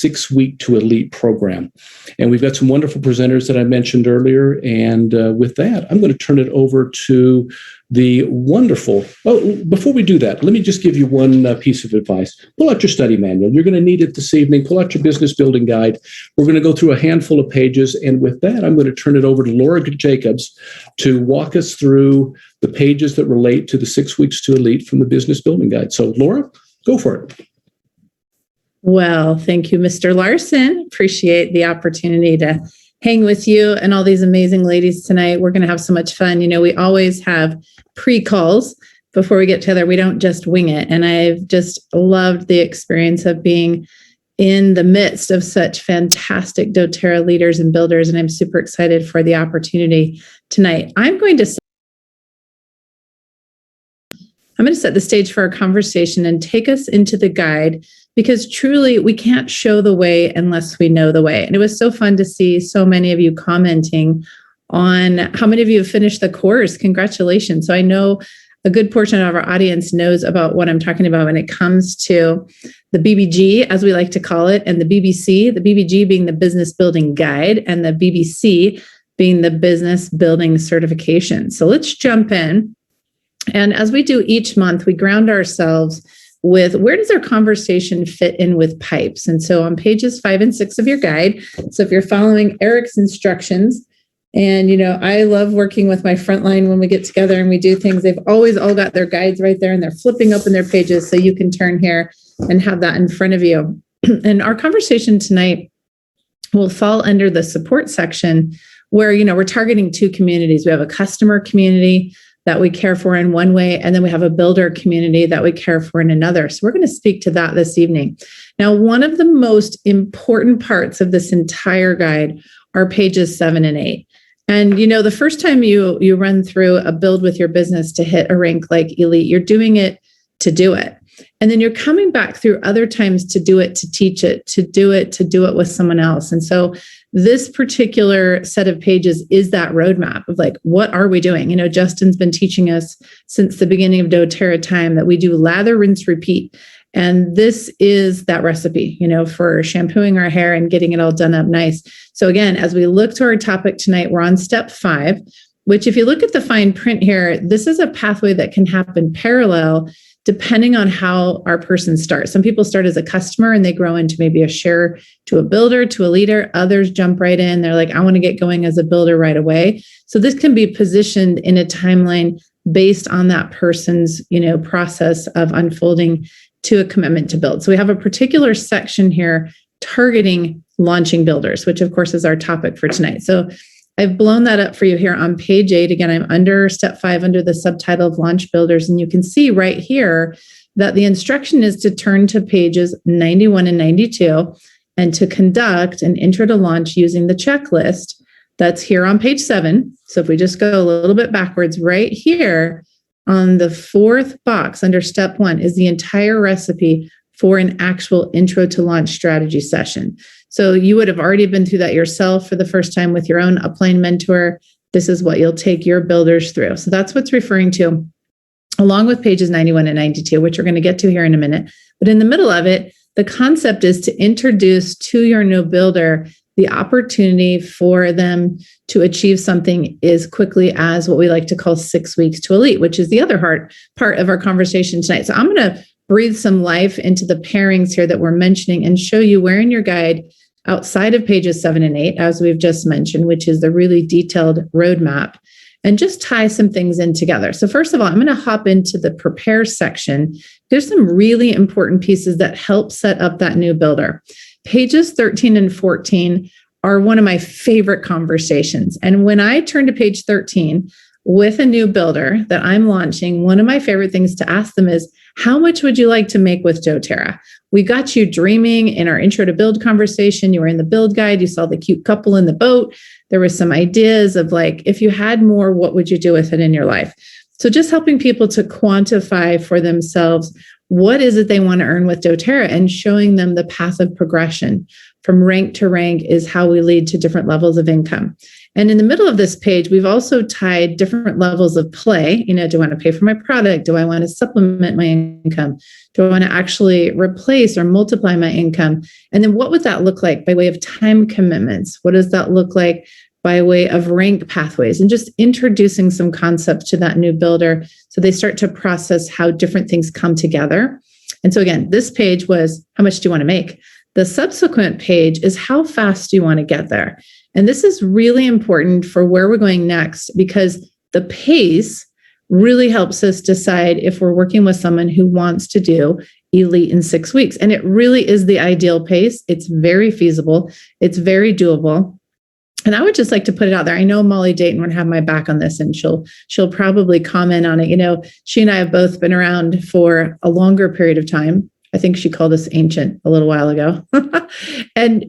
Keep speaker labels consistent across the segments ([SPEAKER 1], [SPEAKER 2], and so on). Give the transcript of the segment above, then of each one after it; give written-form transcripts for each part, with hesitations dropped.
[SPEAKER 1] 6-week to elite program. And we've got some wonderful presenters that I mentioned earlier. And with that, I'm going to turn it over to the wonderful, before we do that, let me just give you one piece of advice. Pull out your study manual. You're going to need it this evening. Pull out your business building guide. We're going to go through a handful of pages. And with that, I'm going to turn it over to Laura Jacobs to walk us through the pages that relate to the 6 weeks to elite from the business building guide. So Laura, go for it.
[SPEAKER 2] Well, thank you, Mr. Larson. Appreciate the opportunity to hang with you and all these amazing ladies tonight. We're going to have so much fun. You know, we always have pre-calls before we get together. We don't just wing it. And I've just loved the experience of being in the midst of such fantastic doTERRA leaders and builders. And I'm super excited for the opportunity tonight. I'm going to set the stage for our conversation and take us into the guide, because truly we can't show the way unless we know the way. And it was so fun to see so many of you commenting on how many of you have finished the course. Congratulations. So I know a good portion of our audience knows about what I'm talking about when it comes to the BBG, as we like to call it, and the BBC, the BBG being the Business Building Guide and the BBC being the Business Building Certification. So let's jump in. And as we do each month, we ground ourselves with where does our conversation fit in with pipes? And so on pages 5 and 6 of your guide, so if you're following Eric's instructions, and, you know, I love working with my frontline when we get together and we do things. They've always all got their guides right there and they're flipping open their pages so you can turn here and have that in front of you. And our conversation tonight will fall under the support section where, you know, we're targeting 2 communities. We have a customer community that we care for in one way, and then we have a builder community that we care for in another. So we're going to speak to that this evening. Now, one of the most important parts of this entire guide are pages 7 and 8. And, you know, the first time you run through a build with your business to hit a rank like elite, you're doing it to do it. And then you're coming back through other times to do it, to teach it, to do it with someone else. And so this particular set of pages is that roadmap of like, what are we doing? You know, Justin's been teaching us since the beginning of doTERRA time that we do lather, rinse, repeat. And this is that recipe, you know, for shampooing our hair and getting it all done up nice. So again, as we look to our topic tonight, we're on step 5, which if you look at the fine print here, this is a pathway that can happen parallel depending on how our person starts. Some people start as a customer and they grow into maybe a share to a builder, to a leader. Others jump right in. They're like, I want to get going as a builder right away. So this can be positioned in a timeline based on that person's, you know, process of unfolding to a commitment to build. So we have a particular section here targeting launching builders, which of course is our topic for tonight. So I've blown that up for you here on page 8. Again, I'm under step 5 under the subtitle of launch builders. And you can see right here that the instruction is to turn to pages 91 and 92 and to conduct an intro to launch using the checklist that's here on page 7. So if we just go a little bit backwards, right here on the 4th box under step 1 is the entire recipe for an actual intro to launch strategy session. So you would have already been through that yourself for the first time with your own upline mentor. This is what you'll take your builders through. So that's what's referring to, along with pages 91 and 92, which we're going to get to here in a minute. But in the middle of it, the concept is to introduce to your new builder the opportunity for them to achieve something as quickly as what we like to call 6 weeks to elite, which is the other part of our conversation tonight. So I'm going to breathe some life into the pairings here that we're mentioning and show you where in your guide, outside of pages 7 and 8, as we've just mentioned, which is the really detailed roadmap, and just tie some things in together. So first of all, I'm going to hop into the prepare section. There's some really important pieces that help set up that new builder. Pages 13 and 14 are one of my favorite conversations. And when I turn to page 13 with a new builder that I'm launching, one of my favorite things to ask them is, how much would you like to make with doTERRA? We got you dreaming in our intro to build conversation. You were in the build guide. You saw the cute couple in the boat. There was some ideas of like, if you had more, what would you do with it in your life? So just helping people to quantify for themselves, what is it they want to earn with doTERRA, and showing them the path of progression from rank to rank is how we lead to different levels of income. And in the middle of this page, we've also tied different levels of play. Do I want to pay for my product? Do I want to supplement my income? Do I want to actually replace or multiply my income? And then what would that look like by way of time commitments? What does that look like by way of rank pathways? And just introducing some concepts to that new builder so they start to process how different things come together. And so again, this page was, how much do you want to make? The subsequent page is, how fast do you want to get there? And this is really important for where we're going next, because the pace really helps us decide if we're working with someone who wants to do elite in 6 weeks. And it really is the ideal pace. It's very feasible. It's very doable. And I would just like to put it out there. I know Molly Dayton would have my back on this, and she'll probably comment on it. She and I have both been around for a longer period of time. I think she called us ancient a little while ago. And,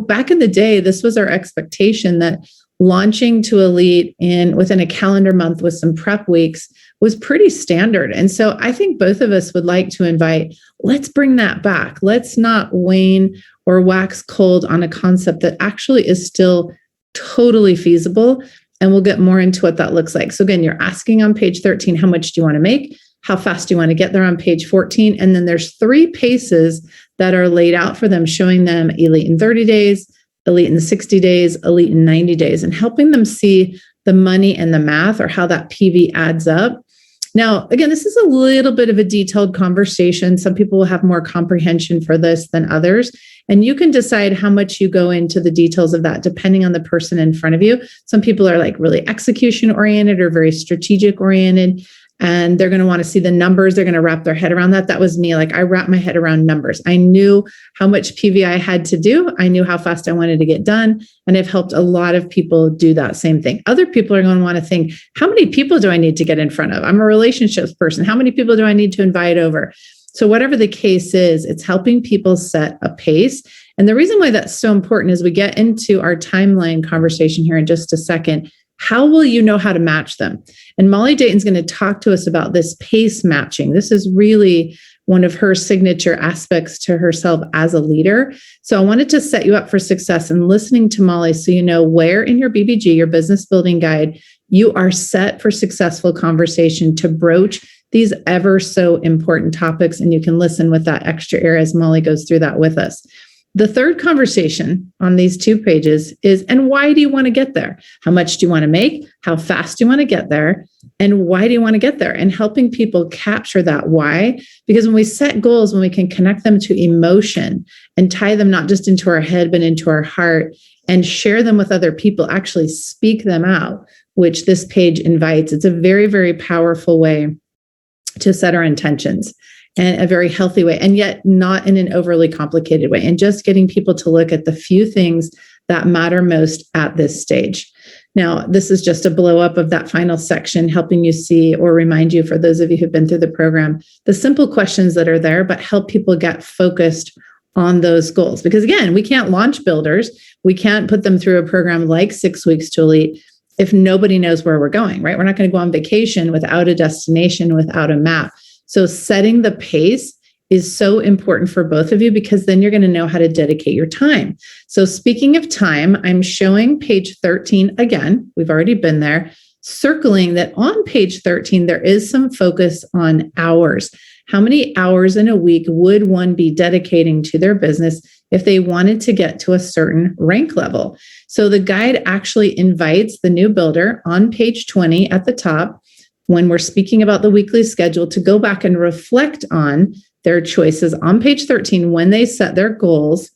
[SPEAKER 2] back in the day, this was our expectation, that launching to elite within a calendar month with some prep weeks was pretty standard. And so I think both of us would like to invite, let's bring that back. Let's not wane or wax cold on a concept that actually is still totally feasible. And we'll get more into what that looks like. So again, you're asking on page 13, how much do you want to make? How fast do you want to get there on page 14? And then there's 3 paces that are laid out for them, showing them elite in 30 days, elite in 60 days, elite in 90 days, and helping them see the money and the math, or how that PV adds up. Now, again, this is a little bit of a detailed conversation. Some people will have more comprehension for this than others. And you can decide how much you go into the details of that depending on the person in front of you. Some people are like really execution oriented or very strategic oriented, and they're going to want to see the numbers. They're going to wrap their head around that. That was me. Like, I wrapped my head around numbers. I knew how much PV I had to do. I knew how fast I wanted to get done. And I've helped a lot of people do that same thing. Other people are going to want to think, how many people do I need to get in front of? I'm a relationships person. How many people do I need to invite over? So whatever the case is, it's helping people set a pace. And the reason why that's so important is we get into our timeline conversation here in just a second. How will you know how to match them? And Molly Dayton's going to talk to us about this pace matching. This is really one of her signature aspects to herself as a leader. So I wanted to set you up for success in listening to Molly, so you know where in your BBG, your business building guide, you are set for successful conversation to broach these ever so important topics. And you can listen with that extra ear as Molly goes through that with us. The third conversation on these 2 pages is, and why do you want to get there? How much do you want to make? How fast do you want to get there? And why do you want to get there? And helping people capture that why. Because when we set goals, when we can connect them to emotion and tie them not just into our head, but into our heart, and share them with other people, actually speak them out, which this page invites. It's a very, very powerful way to set our intentions. And a very healthy way, and yet not in an overly complicated way. And just getting people to look at the few things that matter most at this stage. Now, this is just a blow up of that final section, helping you see or remind you, for those of you who've been through the program, the simple questions that are there, but help people get focused on those goals. Because again, we can't launch builders. We can't put them through a program like 6 weeks to elite if nobody knows where we're going, right? We're not going to go on vacation without a destination, without a map. So setting the pace is so important for both of you, because then you're going to know how to dedicate your time. So speaking of time, I'm showing page 13 again. We've already been there, circling that on page 13, there is some focus on hours. How many hours in a week would one be dedicating to their business if they wanted to get to a certain rank level? So the guide actually invites the new builder on page 20 at the top, when we're speaking about the weekly schedule, to go back and reflect on their choices on page 13 when they set their goals,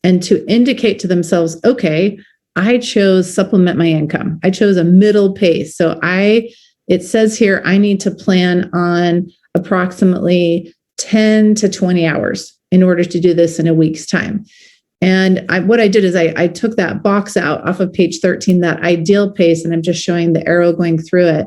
[SPEAKER 2] and to indicate to themselves, okay, I chose supplement my income. I chose a middle pace. So it says here, I need to plan on approximately 10 to 20 hours in order to do this in a week's time. And what I did is I took that box out off of page 13, that ideal pace, and I'm just showing the arrow going through it,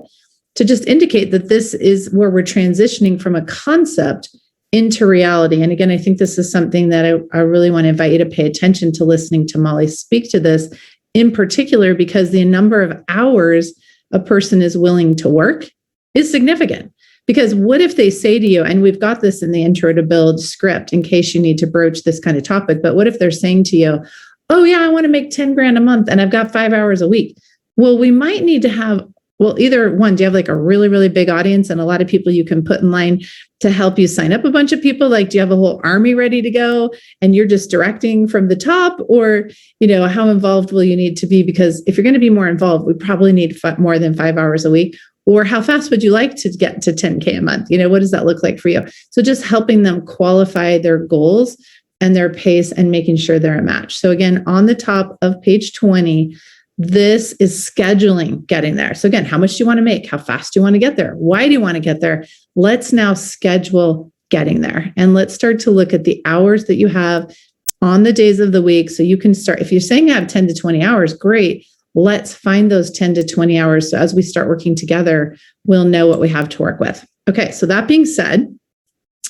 [SPEAKER 2] to just indicate that this is where we're transitioning from a concept into reality. And again, I think this is something that I really want to invite you to pay attention to, listening to Molly speak to this in particular, because the number of hours a person is willing to work is significant. Because what if they say to you, and we've got this in the Intro to Build script in case you need to broach this kind of topic, but what if they're saying to you, oh yeah, I want to make 10 grand a month and I've got 5 hours a week. Well, we might need to have, well, either one, do you have like a really, really big audience and a lot of people you can put in line to help you sign up a bunch of people? Like, do you have a whole army ready to go and you're just directing from the top? Or, how involved will you need to be? Because if you're going to be more involved, we probably need more than 5 hours a week. Or how fast would you like to get to 10K a month? What does that look like for you? So just helping them qualify their goals and their pace and making sure they're a match. So again, on the top of page 20, this is scheduling getting there. So again, how much do you want to make? How fast do you want to get there? Why do you want to get there? Let's now schedule getting there. And let's start to look at the hours that you have on the days of the week. So you can start, if you're saying you have 10 to 20 hours, great. Let's find those 10 to 20 hours. So as we start working together, we'll know what we have to work with. Okay. So that being said,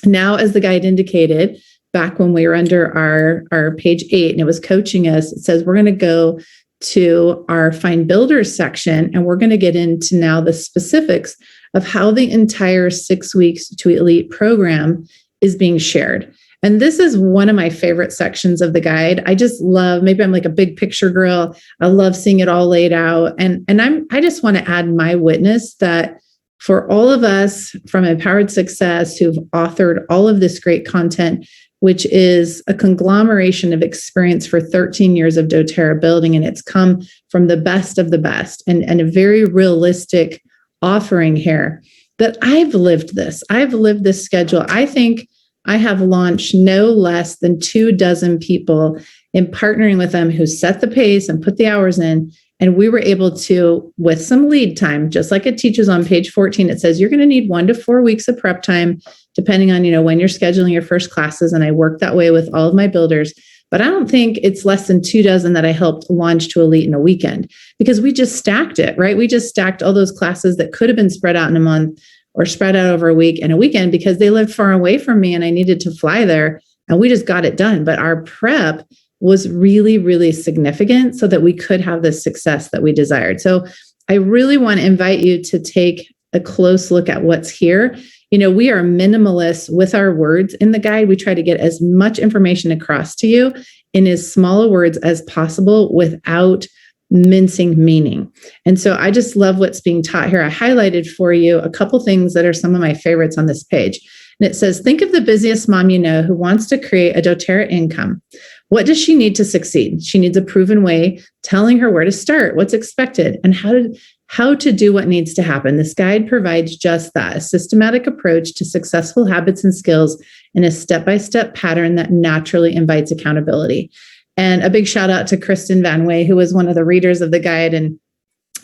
[SPEAKER 2] now as the guide indicated, back when we were under our page 8 and it was coaching us, it says we're going to go to our Find Builders section, and we're going to get into now the specifics of how the entire 6 weeks to Elite program is being shared. And this is one of my favorite sections of the guide. I just love, maybe I'm like a big picture girl. I love seeing it all laid out. And I just want to add my witness that for all of us from Empowered Success who've authored all of this great content, which is a conglomeration of experience for 13 years of doTERRA building. And it's come from the best of the best and a very realistic offering here, that I've lived this. I've lived this schedule. I think I have launched no less than 24 people in partnering with them who set the pace and put the hours in. And we were able to, with some lead time, just like it teaches on page 14, it says you're going to need 1 to 4 weeks of prep time, depending on, when you're scheduling your first classes. And I work that way with all of my builders. But I don't think it's less than 24 that I helped launch to Elite in a weekend, because we just stacked it, right? We just stacked all those classes that could have been spread out in a month or spread out over a week and a weekend because they lived far away from me and I needed to fly there, and we just got it done. But our prep was really, really significant so that we could have the success that we desired. So I really want to invite you to take a close look at what's here. We are minimalists with our words in the guide. We try to get as much information across to you in as small words as possible without mincing meaning. And so I just love what's being taught here. I highlighted for you a couple things that are some of my favorites on this page. And it says, think of the busiest mom you know who wants to create a doTERRA income. What does she need to succeed? She needs a proven way, telling her where to start, what's expected, and how to do what needs to happen. This guide provides just that, a systematic approach to successful habits and skills in a step-by-step pattern that naturally invites accountability. And a big shout out to Kristen Van Way, who was one of the readers of the guide. And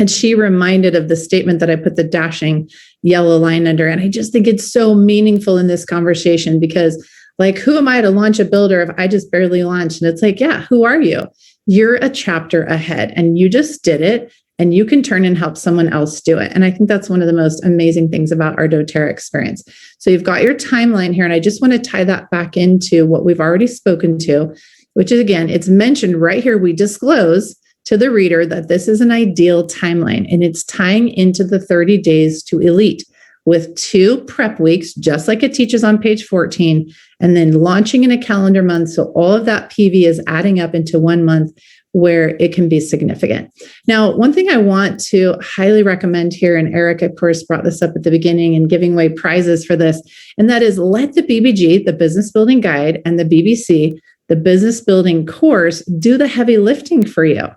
[SPEAKER 2] she reminded of the statement that I put the dashing yellow line under. And I just think it's so meaningful in this conversation because, like, who am I to launch a builder if I just barely launched? And it's like, yeah, who are you? You're a chapter ahead and you just did it, and you can turn and help someone else do it. And I think that's one of the most amazing things about our doTERRA experience. So you've got your timeline here, and I just want to tie that back into what we've already spoken to, which is, again, it's mentioned right here. We disclose to the reader that this is an ideal timeline, and it's tying into the 30 days to Elite with 2 prep weeks, just like it teaches on page 14, and then launching in a calendar month. So all of that PV is adding up into 1 month where it can be significant. Now, one thing I want to highly recommend here, and Eric, of course, brought this up at the beginning and giving away prizes for this, and that is let the BBG, the Business Building Guide, and the BBC, the Business Building Course, do the heavy lifting for you.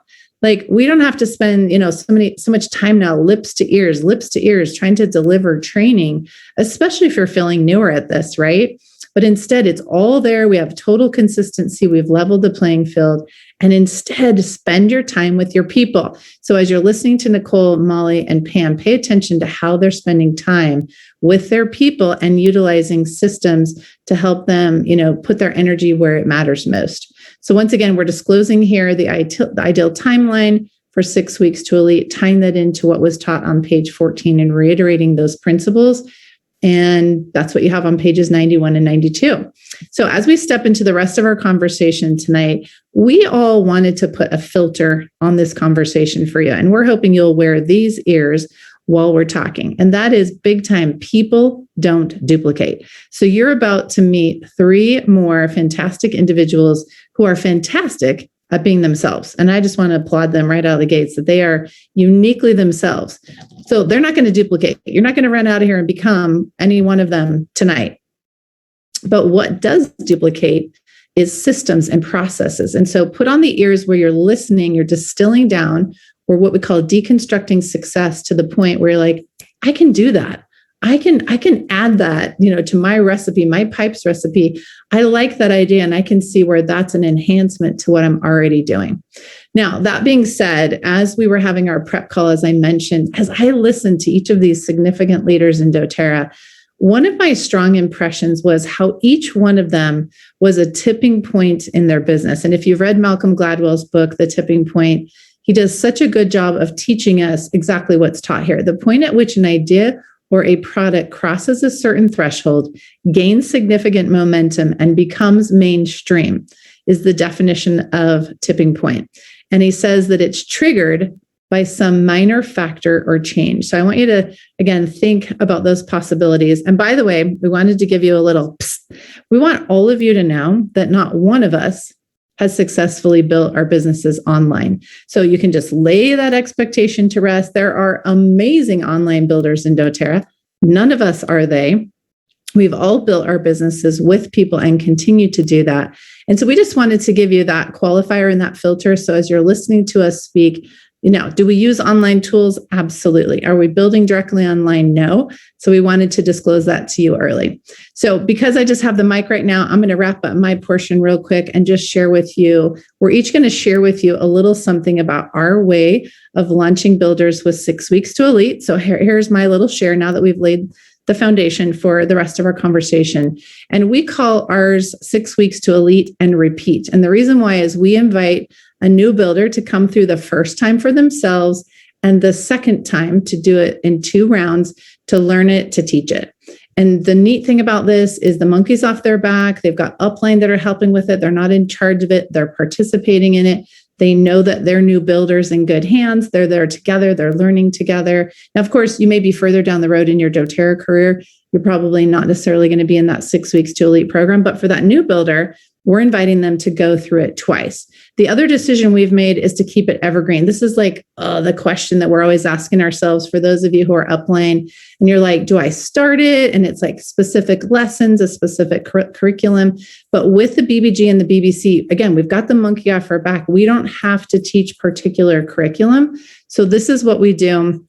[SPEAKER 2] Like, we don't have to spend, so much time now, lips to ears, trying to deliver training, especially if you're feeling newer at this, right? But instead, it's all there. We have total consistency. We've leveled the playing field. And instead, spend your time with your people. So as you're listening to Nicole, Molly, and Pam, pay attention to how they're spending time with their people and utilizing systems to help them, put their energy where it matters most. So once again, we're disclosing here the ideal timeline for 6 weeks to Elite, tying that into what was taught on page 14 and reiterating those principles. And that's what you have on pages 91 and 92. So as we step into the rest of our conversation tonight, we all wanted to put a filter on this conversation for you. And we're hoping you'll wear these ears while we're talking. And that is big time. People don't duplicate. So you're about to meet 3 more fantastic individuals who are fantastic at being themselves. And I just want to applaud them right out of the gates that they are uniquely themselves. So they're not going to duplicate. You're not going to run out of here and become any one of them tonight. But what does duplicate is systems and processes. And so put on the ears where you're listening, you're distilling down, or what we call deconstructing success to the point where you're like, I can do that. I can add that, to my recipe, my pipes recipe. I like that idea, and I can see where that's an enhancement to what I'm already doing. Now, that being said, as we were having our prep call, as I mentioned, as I listened to each of these significant leaders in doTERRA, one of my strong impressions was how each one of them was a tipping point in their business. And if you've read Malcolm Gladwell's book, The Tipping Point, he does such a good job of teaching us exactly what's taught here. The point at which an idea or a product crosses a certain threshold, gains significant momentum, and becomes mainstream is the definition of tipping point. And he says that it's triggered by some minor factor or change. So I want you to, again, think about those possibilities. And by the way, we wanted to give you a little psst. We want all of you to know that not one of us has successfully built our businesses online. So you can just lay that expectation to rest. There are amazing online builders in doTERRA. None of us are they. We've all built our businesses with people and continue to do that. And so we just wanted to give you that qualifier and that filter. So as you're listening to us speak, do we use online tools? Absolutely. Are we building directly online? No. So we wanted to disclose that to you early. So because I just have the mic right now, I'm going to wrap up my portion real quick and just share with you. We're each going to share with you a little something about our way of launching builders with 6 weeks to elite. So here's my little share now that we've laid the foundation for the rest of our conversation. And we call ours 6 weeks to elite and repeat. And the reason why is we invite a new builder to come through the first time for themselves and the second time to do it in 2 rounds to learn it, to teach it. And the neat thing about this is the monkey's off their back. They've got upline that are helping with it. They're not in charge of it. They're participating in it. They know that they're new builders in good hands. They're there together. They're learning together. Now, of course, you may be further down the road in your doTERRA career. You're probably not necessarily going to be in that 6 weeks to elite program. But for that new builder, we're inviting them to go through it twice. The other decision we've made is to keep it evergreen. This is like the question that we're always asking ourselves for those of you who are upline. And you're like, do I start it? And it's like specific lessons, a specific curriculum. But with the BBG and the BBC, again, we've got the monkey off our back. We don't have to teach particular curriculum. So this is what we do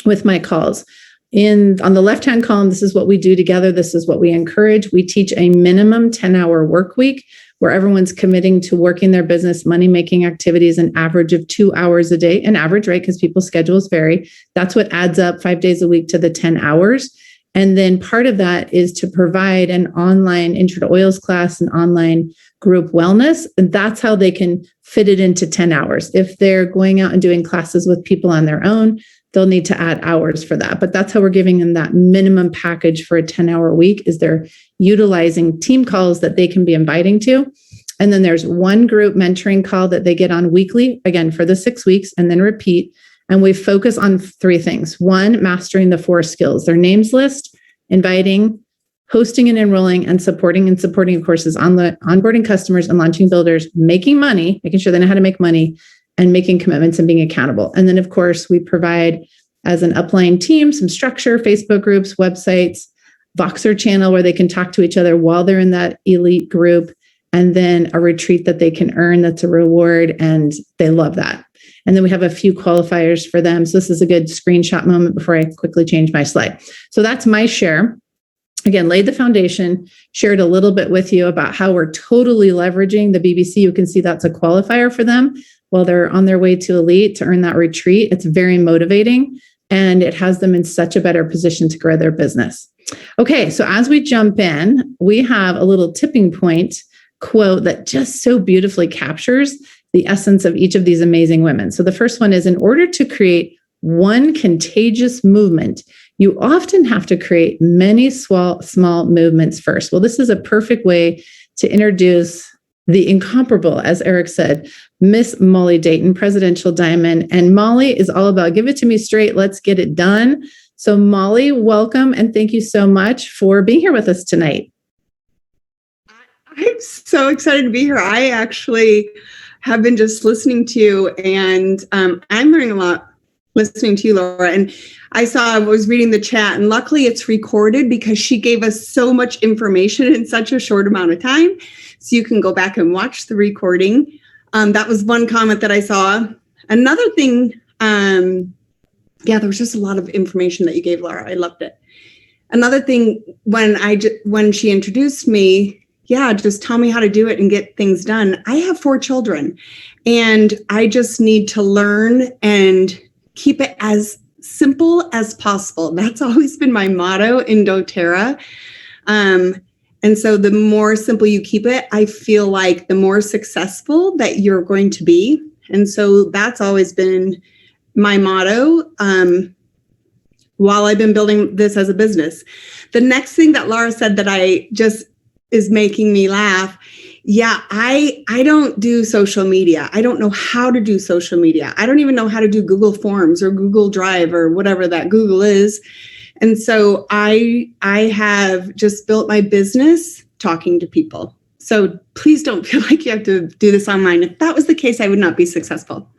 [SPEAKER 2] with my calls. On the left-hand column, this is what we do together. This is what we encourage. We teach a minimum 10-hour work week where everyone's committing to working their business, money-making activities, an average of 2 hours a day, an average, right? Because people's schedules vary. That's what adds up 5 days a week to the 10 hours. And then part of that is to provide an online intro to oils class, an online group wellness. And that's how they can fit it into 10 hours. If they're going out and doing classes with people on their own, they'll need to add hours for that. But that's how we're giving them that minimum package for a 10-hour week is they're utilizing team calls that they can be inviting to. And then there's one group mentoring call that they get on weekly, again, for the 6 weeks, and then repeat. And we focus on 3 things. 1, mastering the 4 skills, their names list, inviting, hosting and enrolling, and supporting, of course, is on the onboarding customers and launching builders, making money, making sure they know how to make money, and making commitments and being accountable. And then, of course, we provide, as an upline team, some structure, Facebook groups, websites, Voxer channel where they can talk to each other while they're in that elite group, and then a retreat that they can earn that's a reward, and they love that. And then we have a few qualifiers for them. So this is a good screenshot moment before I quickly change my slide. So that's my share. Again, laid the foundation, shared a little bit with you about how we're totally leveraging the BBC. You can see that's a qualifier for them while they're on their way to elite to earn that retreat. It's very motivating, and it has them in such a better position to grow their business. Okay, so as we jump in, we have a little tipping point quote that just so beautifully captures the essence of each of these amazing women. So the first one is, in order to create one contagious movement, you often have to create many small movements first. Well, this is a perfect way to introduce the incomparable, as Eric said, Miss Molly Dayton, Presidential Diamond. And Molly is all about give it to me straight, let's get it done. So Molly, welcome, and thank you so much for being here with us tonight.
[SPEAKER 3] I'm so excited to be here. I actually have been just listening to, and I'm learning a lot listening to you, Laura. And I was reading the chat, and luckily it's recorded because she gave us so much information in such a short amount of time. So you can go back and watch the recording. That was one comment that I saw. Another thing, there was just a lot of information that you gave, Laura. I loved it. Another thing, when she introduced me, just tell me how to do it and get things done. I have 4 children, and I just need to learn and keep it as simple as possible. That's always been my motto in doTERRA. And so the more simple you keep it, I feel like the more successful that you're going to be. And so that's always been my motto while I've been building this as a business. The next thing that Laura said that is making me laugh. I don't do social media. I don't know how to do social media. I don't even know how to do Google Forms or Google Drive or whatever that Google is. And so I have just built my business talking to people. So please don't feel like you have to do this online. If that was the case, I would not be successful.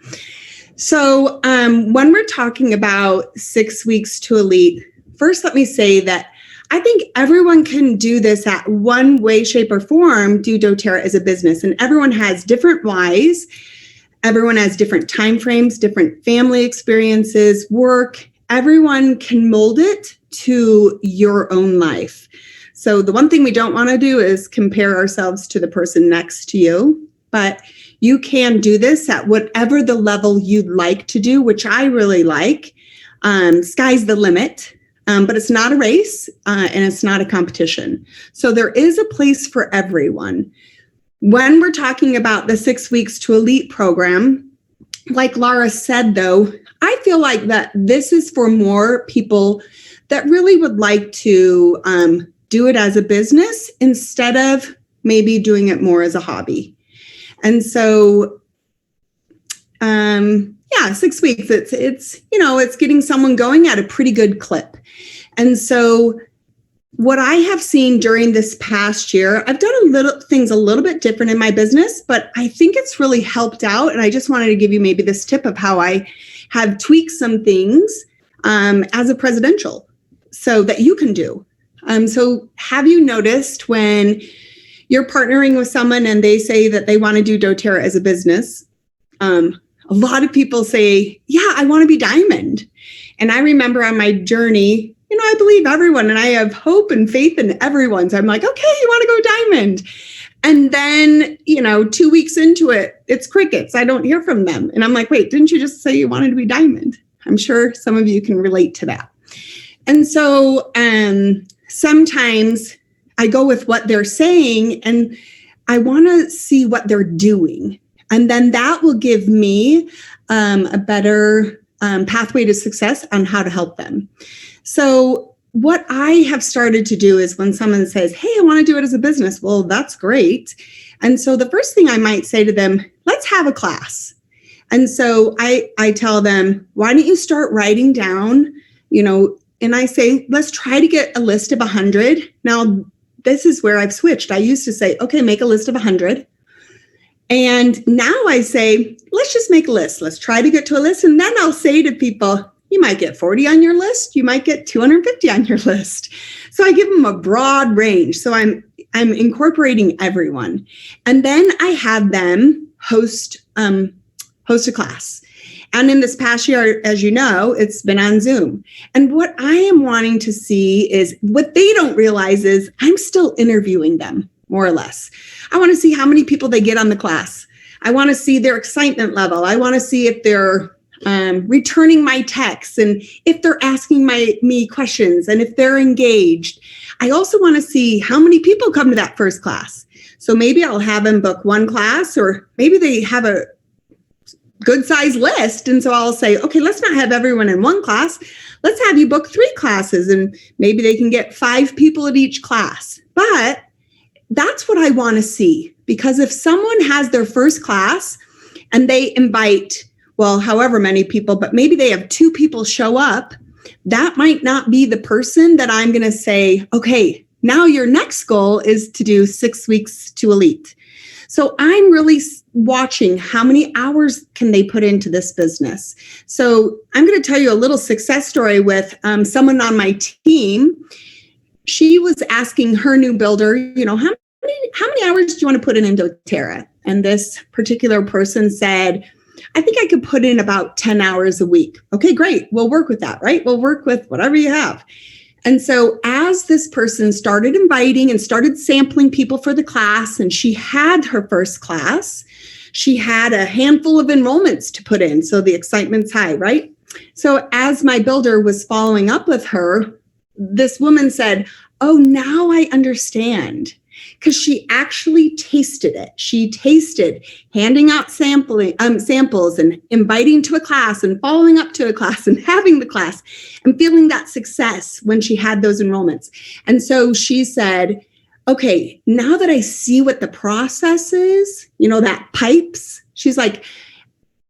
[SPEAKER 3] So when we're talking about 6 weeks to elite, first let me say that I think everyone can do this at one way, shape, or form, do doTERRA as a business. And everyone has different whys. Everyone has different timeframes, different family experiences, work. Everyone can mold it to your own life. So the one thing we don't want to do is compare ourselves to the person next to you. But you can do this at whatever the level you'd like to do, which I really like. Sky's the limit. But it's not a race and it's not a competition. So there is a place for everyone. When we're talking about the 6 weeks to elite program, like Laura said, though, I feel like that this is for more people that really would like to do it as a business instead of maybe doing it more as a hobby. And so 6 weeks, it's getting someone going at a pretty good clip. And so what I have seen during this past year, I've done things a little bit different in my business, but I think it's really helped out. And I just wanted to give you maybe this tip of how I have tweaked some things as a presidential so that you can do. So have you noticed when you're partnering with someone and they say that they want to do doTERRA as a business, a lot of people say, I want to be diamond. And I remember on my journey, I believe everyone and I have hope and faith in everyone. So I'm like, okay, you want to go diamond. And then, 2 weeks into it, it's crickets. I don't hear from them. And I'm like, wait, didn't you just say you wanted to be diamond? I'm sure some of you can relate to that. And so sometimes I go with what they're saying and I want to see what they're doing. And then that will give me a better pathway to success on how to help them. So what I have started to do is when someone says, hey, I want to do it as a business, well, that's great. And so the first thing I might say to them, let's have a class. And so I tell them, why don't you start writing down, and I say, let's try to get a list of 100. Now, this is where I've switched. I used to say, okay, make a list of 100. And now I say, let's just make a list. Let's try to get to a list. And then I'll say to people, you might get 40 on your list. You might get 250 on your list. So I give them a broad range. So I'm incorporating everyone. And then I have them host a class. And in this past year, as you know, it's been on Zoom. And what I am wanting to see is what they don't realize is I'm still interviewing them, more or less. I want to see how many people they get on the class. I want to see their excitement level. I want to see if they're returning my texts and if they're asking me questions and if they're engaged. I also want to see how many people come to that first class. So maybe I'll have them book one class, or maybe they have a good size list. And so I'll say, okay, let's not have everyone in one class. Let's have you book 3 classes and maybe they can get 5 people at each class. But that's what I want to see, because if someone has their first class and they invite, well, however many people, but maybe they have 2 people show up, that might not be the person that I'm going to say, okay, now your next goal is to do 6 weeks to elite. So I'm really watching how many hours can they put into this business. So I'm going to tell you a little success story with someone on my team. She was asking her new builder, how many hours do you want to put in doTERRA? And this particular person said, I think I could put in about 10 hours a week. Okay, great. We'll work with that, right? We'll work with whatever you have. And so as this person started inviting and started sampling people for the class, and she had her first class, she had a handful of enrollments to put in. So the excitement's high, right? So as my builder was following up with her, this woman said, oh, now I understand. Because she actually tasted it. She tasted handing out samples and inviting to a class and following up to a class and having the class and feeling that success when she had those enrollments. And so she said, okay, now that I see what the process is, that pipes, she's like,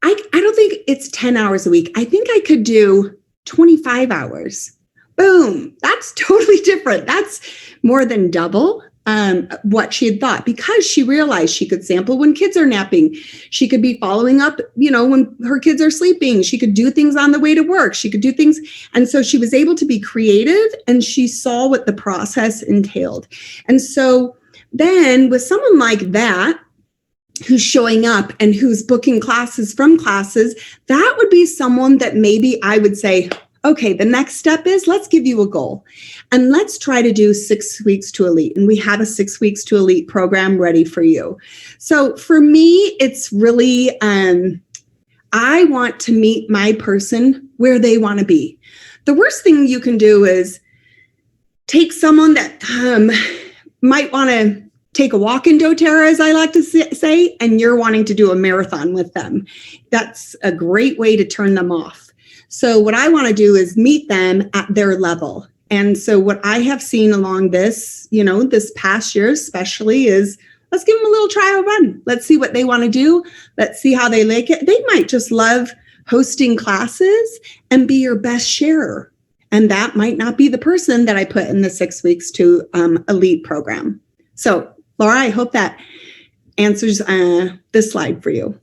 [SPEAKER 3] I don't think it's 10 hours a week. I think I could do 25 hours. Boom. That's totally different. That's more than double what she had thought, because she realized she could sample when kids are napping. She could be following up, when her kids are sleeping. She could do things on the way to work. She could do things. And so she was able to be creative, and she saw what the process entailed. And so then with someone like that, who's showing up and who's booking classes from classes, that would be someone that maybe I would say, okay, the next step is let's give you a goal and let's try to do 6 weeks to elite. And we have a 6 weeks to elite program ready for you. So for me, it's really, I want to meet my person where they want to be. The worst thing you can do is take someone that might want to take a walk in doTERRA, as I like to say, and you're wanting to do a marathon with them. That's a great way to turn them off. So what I want to do is meet them at their level. And so what I have seen along this, this past year especially, is let's give them a little trial run. Let's see what they want to do. Let's see how they like it. They might just love hosting classes and be your best sharer. And that might not be the person that I put in the 6 weeks to elite program. So Laura, I hope that answers this slide for you.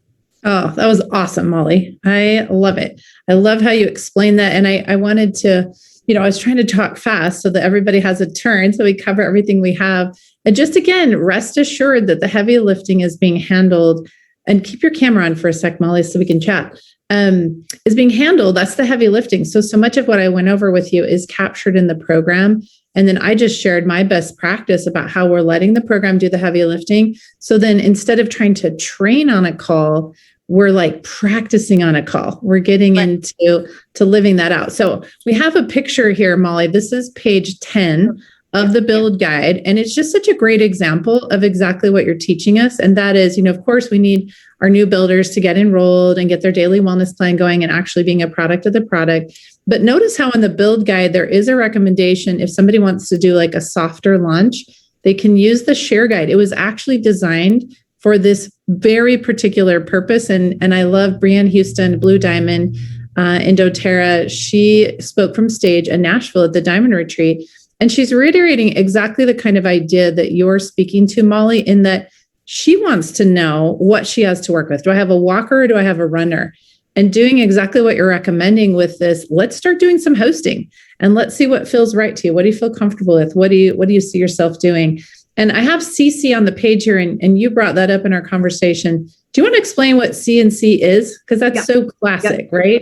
[SPEAKER 2] Oh, that was awesome, Molly. I love it. I love how you explained that. And I wanted to, I was trying to talk fast so that everybody has a turn, so we cover everything we have. And just again, rest assured that the heavy lifting is being handled. And keep your camera on for a sec, Molly, so we can chat. Is being handled. That's the heavy lifting. So much of what I went over with you is captured in the program. And then I just shared my best practice about how we're letting the program do the heavy lifting. So then instead of trying to train on a call, we're like practicing on a call. We're getting into living that out. So we have a picture here, Molly. This is page 10 of the build guide. And it's just such a great example of exactly what you're teaching us. And that is, of course, we need our new builders to get enrolled and get their daily wellness plan going and actually being a product of the product. But notice how in the build guide, there is a recommendation if somebody wants to do like a softer launch, they can use the share guide. It was actually designed for this very particular purpose. And I love Brianne Houston, Blue Diamond in doTERRA. She spoke from stage in Nashville at the Diamond Retreat. And she's reiterating exactly the kind of idea that you're speaking to, Molly, in that she wants to know what she has to work with. Do I have a walker or do I have a runner? And doing exactly what you're recommending with this, let's start doing some hosting and let's see what feels right to you. What do you feel comfortable with? What do you see yourself doing? And I have CC on the page here, and you brought that up in our conversation. Do you want to explain what CNC is? Because that's so classic, right?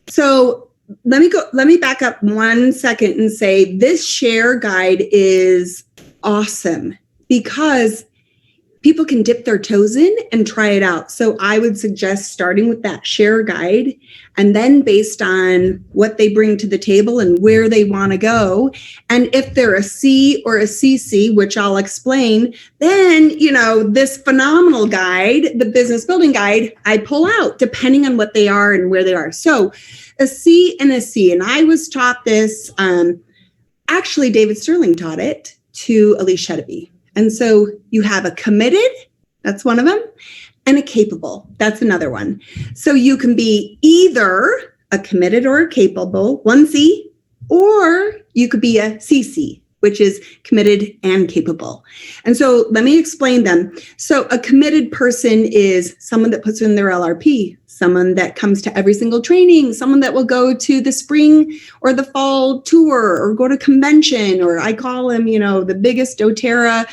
[SPEAKER 3] So let me back up 1 second and say this share guide is awesome because people can dip their toes in and try it out. So I would suggest starting with that share guide, and then based on what they bring to the table and where they want to go. And if they're a C or a CC, which I'll explain, then, this phenomenal guide, the business building guide, I pull out depending on what they are and where they are. So a C and a C, and I was taught this, actually David Sterling taught it to Elise Shedeby. And so you have a committed, that's one of them, and a capable, that's another one. So you can be either a committed or a capable, 1C, or you could be a CC, which is committed and capable. And so let me explain them. So a committed person is someone that puts in their LRP, someone that comes to every single training, someone that will go to the spring or the fall tour or go to convention, or I call him, the biggest doTERRA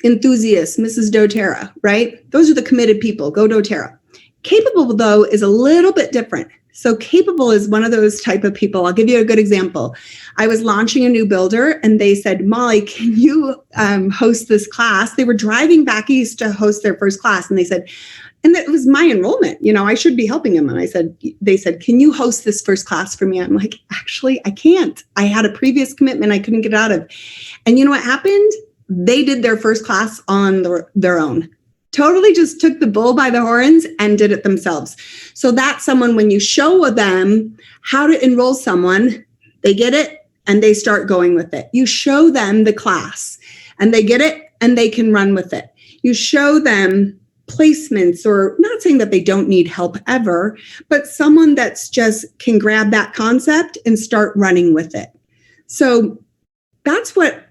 [SPEAKER 3] enthusiast, Mrs. doTERRA, right? Those are the committed people. Go doTERRA. Capable, though, is a little bit different. So capable is one of those type of people. I'll give you a good example. I was launching a new builder and they said, Molly, can you host this class? They were driving back east to host their first class. And they said, and it was my enrollment, I should be helping them. And they said, can you host this first class for me? I'm like, actually, I can't. I had a previous commitment I couldn't get out of. And you know what happened? They did their first class on their own. Totally just took the bull by the horns and did it themselves. So that's someone, when you show them how to enroll someone, they get it and they start going with it. You show them the class and they get it and they can run with it. You show them placements, or not saying that they don't need help ever, but someone that's just can grab that concept and start running with it. So that's what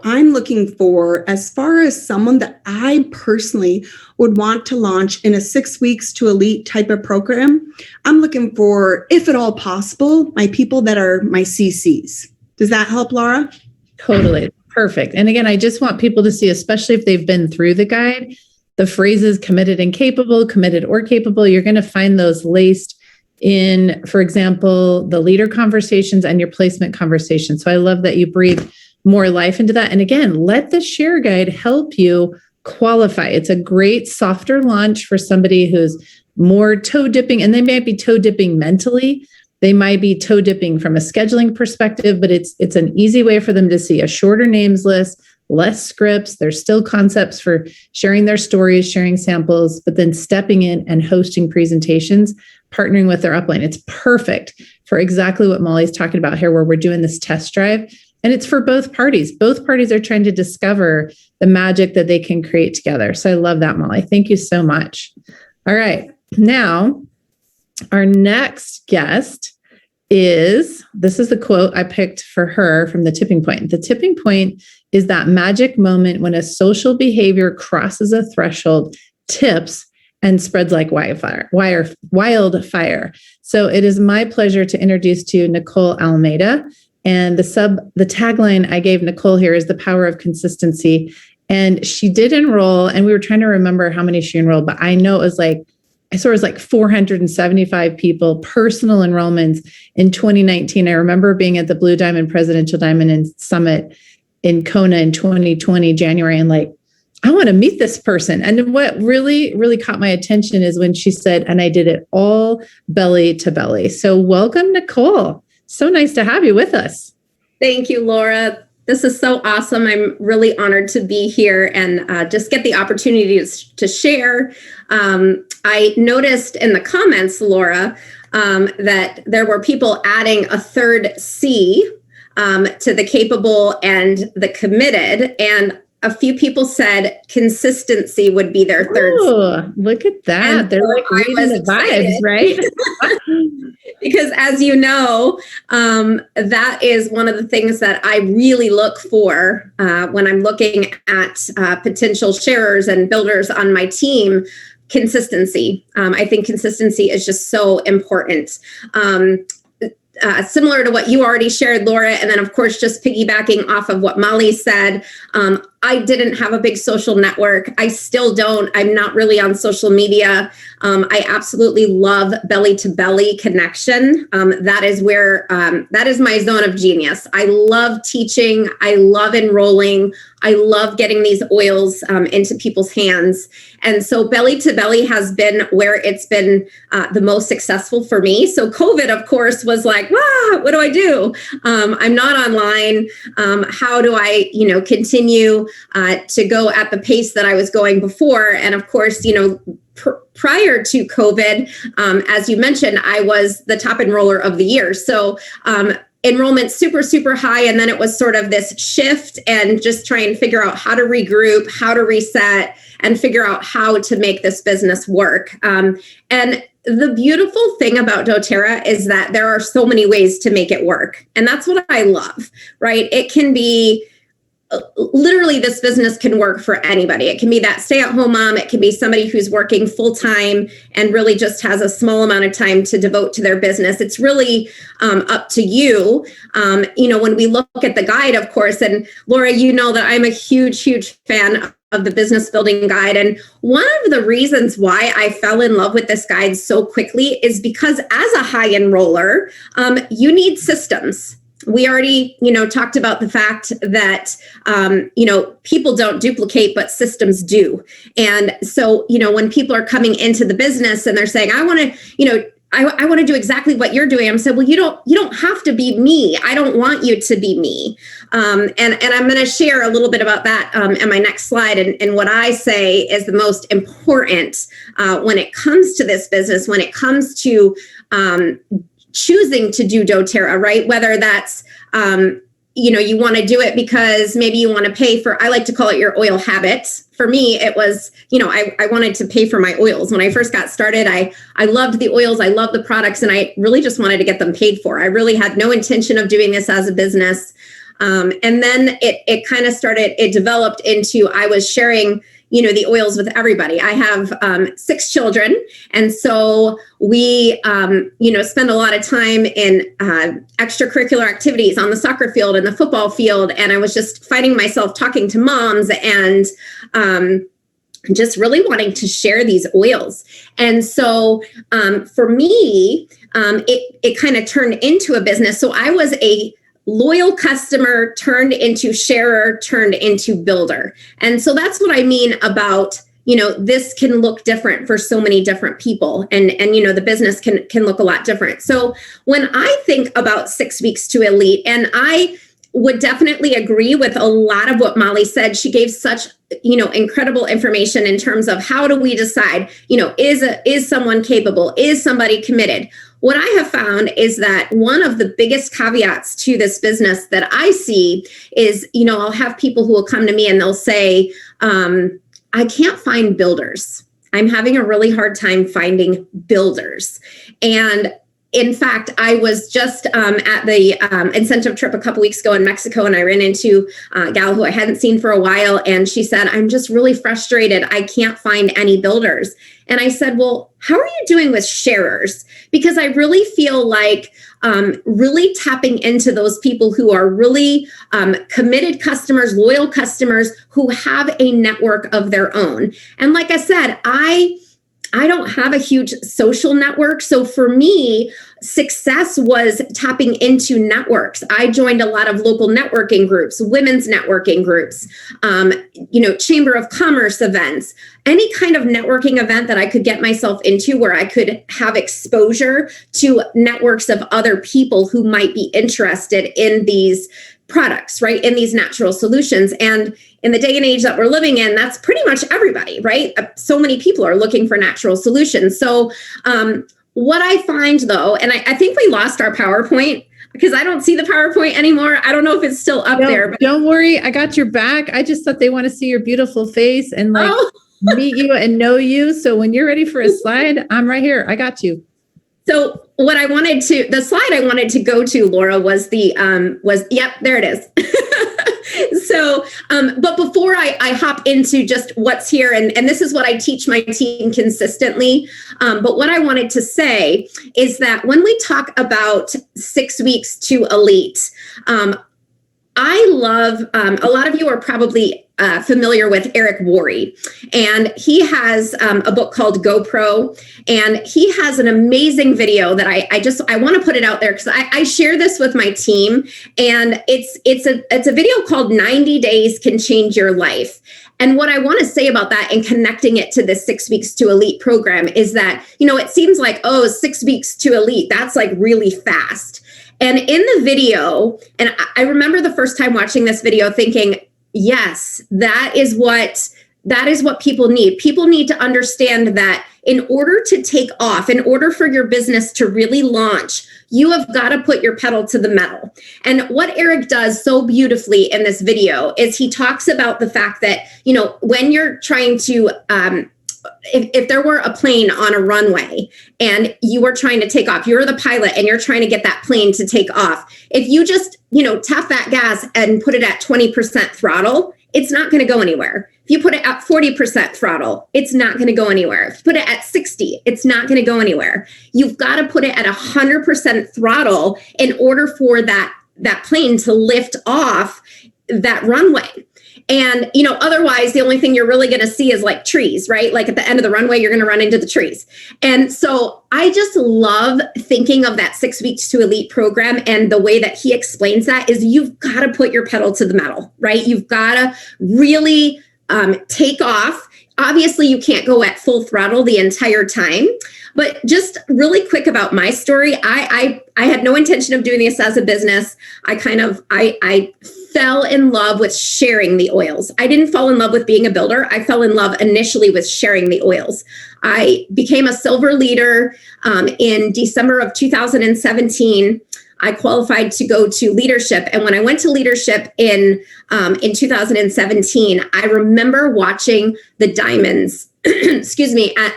[SPEAKER 3] I'm looking for as far as someone that I personally would want to launch in a 6 weeks to elite type of program. I'm looking for, if at all possible, my people that are my CCs. Does that help, Laura?
[SPEAKER 2] Totally. Perfect. And again, I just want people to see, especially if they've been through the guide, the phrases committed and capable, committed or capable, you're going to find those laced in, for example, the leader conversations and your placement conversations. So I love that you breathe more life into that. And again, let the share guide help you qualify. It's a great softer launch for somebody who's more toe dipping, and they might be toe dipping mentally. They might be toe dipping from a scheduling perspective, but it's an easy way for them to see a shorter names list, less scripts. There's still concepts for sharing their stories, sharing samples, but then stepping in and hosting presentations, partnering with their upline. It's perfect for exactly what Molly's talking about here, where we're doing this test drive. And it's for both parties. Both parties are trying to discover the magic that they can create together. So I love that, Molly. Thank you so much. All right. Now, our next guest this is the quote I picked for her from The Tipping Point. The tipping point is that magic moment when a social behavior crosses a threshold, tips, and spreads like wildfire. So it is my pleasure to introduce to you Nicole Almeida. And the tagline I gave Nicole here is the power of consistency. And she did enroll, and we were trying to remember how many she enrolled, but I know it was like 475 people, personal enrollments in 2019. I remember being at the Blue Diamond Presidential Diamond and Summit in Kona in 2020, January, and I want to meet this person. And what really, really caught my attention is when she said, and I did it all belly to belly. So welcome, Nicole. So nice to have you with us.
[SPEAKER 4] Thank you, Laura. This is so awesome. I'm really honored to be here and just get the opportunity to share. I noticed in the comments, Laura, that there were people adding a third C to the capable and the committed. And a few people said consistency would be their third C.
[SPEAKER 2] Oh, look at that. And they're reading the vibes, right?
[SPEAKER 4] Because as you know, that is one of the things that I really look for when I'm looking at potential sharers and builders on my team. Consistency. I think consistency is just so important. Similar to what you already shared, Laura, and then of course, just piggybacking off of what Molly said, I didn't have a big social network. I still don't. I'm not really on social media. I absolutely love belly to belly connection. That is where, that is my zone of genius. I love teaching. I love enrolling. I love getting these oils into people's hands. And so belly to belly has been where it's been the most successful for me. So COVID, of course, was like, what do I do? I'm not online. How do I, continue to go at the pace that I was going before? And of course, prior to COVID, as you mentioned, I was the top enroller of the year. So enrollment super, super high. And then it was sort of this shift and just try and figure out how to regroup, how to reset, and figure out how to make this business work. And the beautiful thing about doTERRA is that there are so many ways to make it work. And that's what I love, right? It can be literally, this business can work for anybody. It can be that stay-at-home mom. It can be somebody who's working full-time and really just has a small amount of time to devote to their business. It's really up to you. When we look at the guide, of course, and Laura, you know that I'm a huge, huge fan of the business building guide. And one of the reasons why I fell in love with this guide so quickly is because as a high enroller, you need systems. We already, talked about the fact that, people don't duplicate, but systems do. And so, when people are coming into the business and they're saying, I want to, I want to do exactly what you're doing. I'm saying, well, you don't have to be me. I don't want you to be me. And I'm going to share a little bit about that in my next slide. And what I say is the most important when it comes to this business, when it comes to choosing to do doTERRA, right? Whether that's, you want to do it because maybe you want to pay for, I like to call it your oil habit. For me, it was, I wanted to pay for my oils. When I first got started, I loved the oils. I loved the products, and I really just wanted to get them paid for. I really had no intention of doing this as a business. And then it kind of started, it developed into, I was sharing the oils with everybody. I have 6 children. And so we, spend a lot of time in extracurricular activities on the soccer field and the football field. And I was just finding myself talking to moms and just really wanting to share these oils. And so for me, it kind of turned into a business. So I was a loyal customer turned into sharer, turned into builder. And so that's what I mean about, this can look different for so many different people. And the business can look a lot different. So when I think about 6 weeks to elite, and I would definitely agree with a lot of what Molly said. She gave such, incredible information in terms of how do we decide, is someone capable? Is somebody committed? What I have found is that one of the biggest caveats to this business that I see is, I'll have people who will come to me and they'll say, I can't find builders. I'm having a really hard time finding builders. And in fact, I was just at the incentive trip a couple weeks ago in Mexico, and I ran into a gal who I hadn't seen for a while. And she said, I'm just really frustrated. I can't find any builders. And I said, well, how are you doing with sharers? Because I really feel like really tapping into those people who are really committed customers, loyal customers who have a network of their own. And like I said, I don't have a huge social network. So for me, success was tapping into networks. I joined a lot of local networking groups, women's networking groups, Chamber of Commerce events, any kind of networking event that I could get myself into where I could have exposure to networks of other people who might be interested in these products, right? In these natural solutions. And in the day and age that we're living in, that's pretty much everybody, right? So many people are looking for natural solutions. So what I find though, and I think we lost our PowerPoint because I don't see the PowerPoint anymore. I don't know if it's still up there. But
[SPEAKER 2] don't worry. I got your back. I just thought they want to see your beautiful face and meet you and know you. So when you're ready for a slide, I'm right here. I got you.
[SPEAKER 4] So what I wanted to, the slide I wanted to go to, Laura, was yep, there it is. So, but before I hop into just what's here, and this is what I teach my team consistently, but what I wanted to say is that when we talk about 6 weeks to elite, I love, a lot of you are probably familiar with Eric Worre, and he has a book called GoPro, and he has an amazing video that I want to put it out there because I share this with my team, and it's a video called 90 Days Can Change Your Life. And what I want to say about that and connecting it to the 6 weeks to elite program is that, it seems like, 6 weeks to elite, that's like really fast. And in the video, and I remember the first time watching this video thinking, yes, that is what people need. People need to understand that in order to take off, in order for your business to really launch, you have got to put your pedal to the metal. And what Eric does so beautifully in this video is he talks about the fact that, when you're trying to if there were a plane on a runway and you were trying to take off, you're the pilot and you're trying to get that plane to take off. If you just, tap that gas and put it at 20% throttle, it's not going to go anywhere. If you put it at 40% throttle, it's not going to go anywhere. If you put it at 60, it's not going to go anywhere. You've got to put it at 100% throttle in order for that plane to lift off that runway. And, otherwise, the only thing you're really going to see is like trees, right? Like at the end of the runway, you're going to run into the trees. And so I just love thinking of that 6 Weeks to Elite program. And the way that he explains that is you've got to put your pedal to the metal, right? You've got to really take off. Obviously, you can't go at full throttle the entire time. But just really quick about my story, I had no intention of doing this as a business. I fell in love with sharing the oils. I didn't fall in love with being a builder. I fell in love initially with sharing the oils. I became a silver leader in December of 2017. I qualified to go to leadership. And when I went to leadership in 2017, I remember watching the diamonds,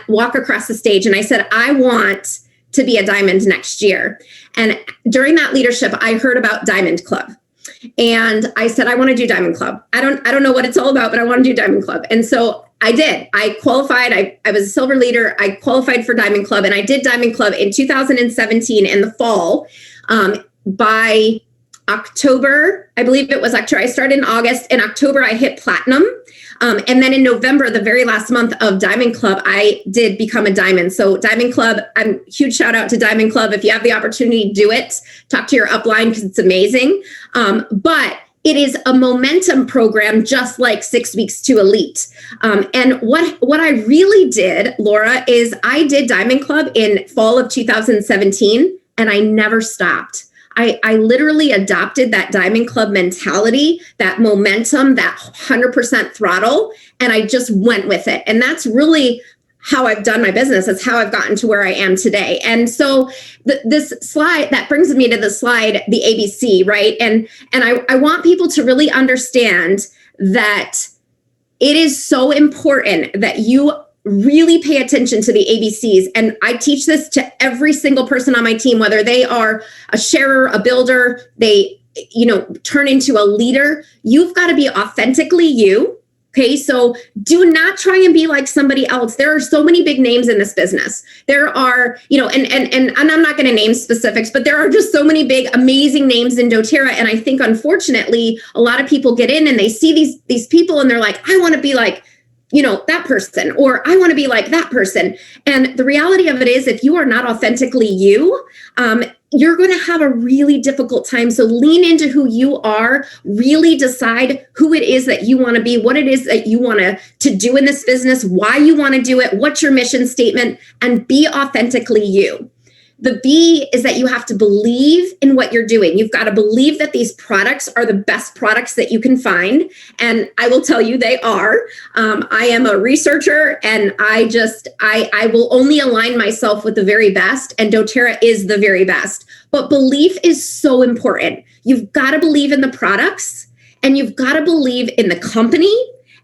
[SPEAKER 4] walk across the stage. And I said, I want to be a diamond next year. And during that leadership, I heard about Diamond Club. And I said, I want to do Diamond Club. I don't know what it's all about, but I want to do Diamond Club. And so I did. I qualified. I was a silver leader. I qualified for Diamond Club, and I did Diamond Club in 2017 in the fall. By October, I believe it was October. I started in August. In October, I hit platinum. And then in November, the very last month of Diamond Club, I did become a diamond. So Diamond Club, huge shout out to Diamond Club. If you have the opportunity, do it. Talk to your upline because it's amazing. But it is a momentum program, just like 6 Weeks to Elite. And what I really did, Laura, is I did Diamond Club in fall of 2017, and I never stopped. I literally adopted that Diamond Club mentality, that momentum, that 100% throttle, and I just went with it. And that's really how I've done my business. That's how I've gotten to where I am today. And so this slide, that brings me to the slide, the ABC, right? And I want people to really understand that it is so important that you really pay attention to the ABCs. And I teach this to every single person on my team, whether they are a sharer, a builder, they, turn into a leader. You've got to be authentically you. Okay. So do not try and be like somebody else. There are so many big names in this business. There are, and I'm not going to name specifics, but there are just so many big, amazing names in doTERRA. And I think, unfortunately, a lot of people get in and they see these people and they're like, I want to be like, that person, or I want to be like that person. And the reality of it is, if you are not authentically you, you're going to have a really difficult time. So lean into who you are, really decide who it is that you want to be, what it is that you want to do in this business, why you want to do it, what's your mission statement, and be authentically you. The B is that you have to believe in what you're doing. You've got to believe that these products are the best products that you can find. And I will tell you they are. I am a researcher, and I will only align myself with the very best. And doTERRA is the very best. But belief is so important. You've got to believe in the products, and you've got to believe in the company.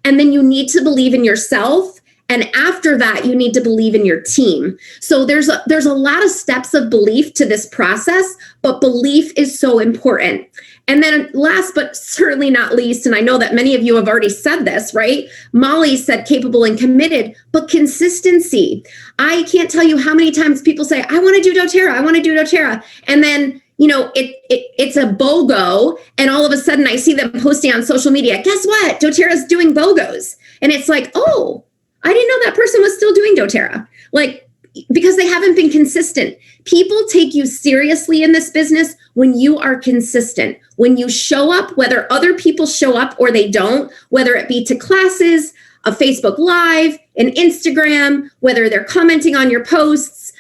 [SPEAKER 4] And then you need to believe in yourself. And after that, you need to believe in your team. So there's a lot of steps of belief to this process, but belief is so important. And then last, but certainly not least, and I know that many of you have already said this, right? Molly said capable and committed, but consistency. I can't tell you how many times people say, I want to do doTERRA, I want to do doTERRA. And then it's a BOGO, and all of a sudden I see them posting on social media, guess what? doTERRA's doing BOGOs. And it's like, oh, I didn't know that person was still doing doTERRA. Because they haven't been consistent. People take you seriously in this business when you are consistent. When you show up, whether other people show up or they don't, whether it be to classes, a Facebook Live, an Instagram, whether they're commenting on your posts,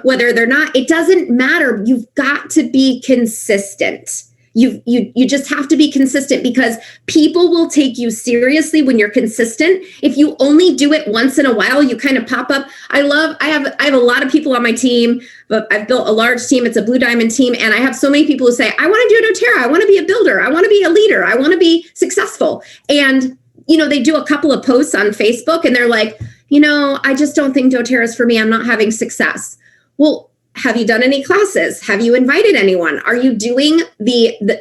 [SPEAKER 4] whether they're not, it doesn't matter. You've got to be consistent. You just have to be consistent, because people will take you seriously when you're consistent. If you only do it once in a while, you kind of pop up. I have a lot of people on my team, but I've built a large team. It's a Blue Diamond team. And I have so many people who say, I want to do doTERRA. I want to be a builder. I want to be a leader. I want to be successful. And, they do a couple of posts on Facebook and they're like, I just don't think doTERRA is for me. I'm not having success. Well, have you done any classes? Have you invited anyone? Are you doing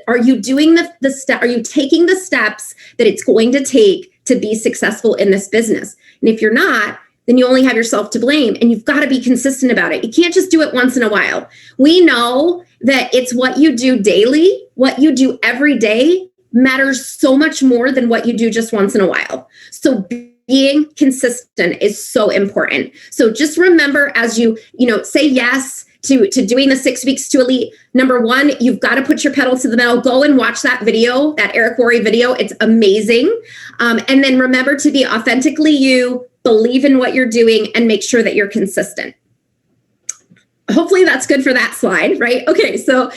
[SPEAKER 4] are you taking the steps that it's going to take to be successful in this business? And if you're not, then you only have yourself to blame, and you've got to be consistent about it. You can't just do it once in a while. We know that it's what you do daily, what you do every day matters so much more than what you do just once in a while. So being consistent is so important. So just remember, as you say yes to doing the 6 weeks to elite, number one, you've got to put your pedal to the metal. Go and watch that video, that Eric Worre video. It's amazing. And then remember to be authentically you, believe in what you're doing, and make sure that you're consistent. Hopefully that's good for that slide, right? Okay, so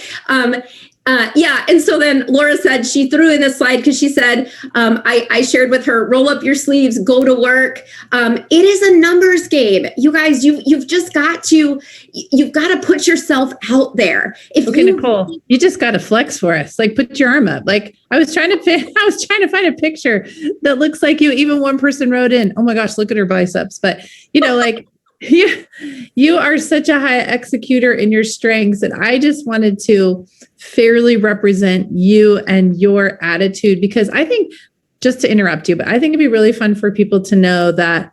[SPEAKER 4] and so then Laura said she threw in this slide because she said, I shared with her, roll up your sleeves, go to work. It is a numbers game. You guys, you've got to put yourself out there.
[SPEAKER 2] Nicole, you just got to flex for us. Like, put your arm up. Like, I was trying to find a picture that looks like you. Even one person wrote in, oh my gosh, look at her biceps. But like, you are such a high executor in your strengths. And I just wanted to fairly represent you and your attitude, because I think, just to interrupt you, but I think it'd be really fun for people to know that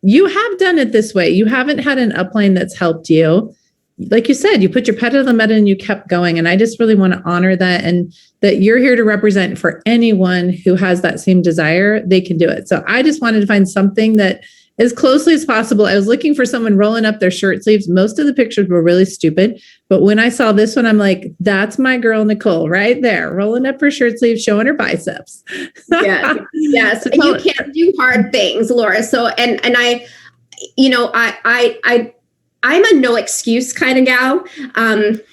[SPEAKER 2] you have done it this way. You haven't had an upline that's helped you. Like you said, you put your pedal to the metal and you kept going. And I just really want to honor that, and that you're here to represent for anyone who has that same desire, they can do it. So I just wanted to find something that as closely as possible. I was looking for someone rolling up their shirt sleeves. Most of the pictures were really stupid. But when I saw this one, I'm like, that's my girl, Nicole, right there, rolling up her shirt sleeves, showing her biceps.
[SPEAKER 4] Yes. And you can't do hard things, Laura. So, and I'm a no excuse kind of gal.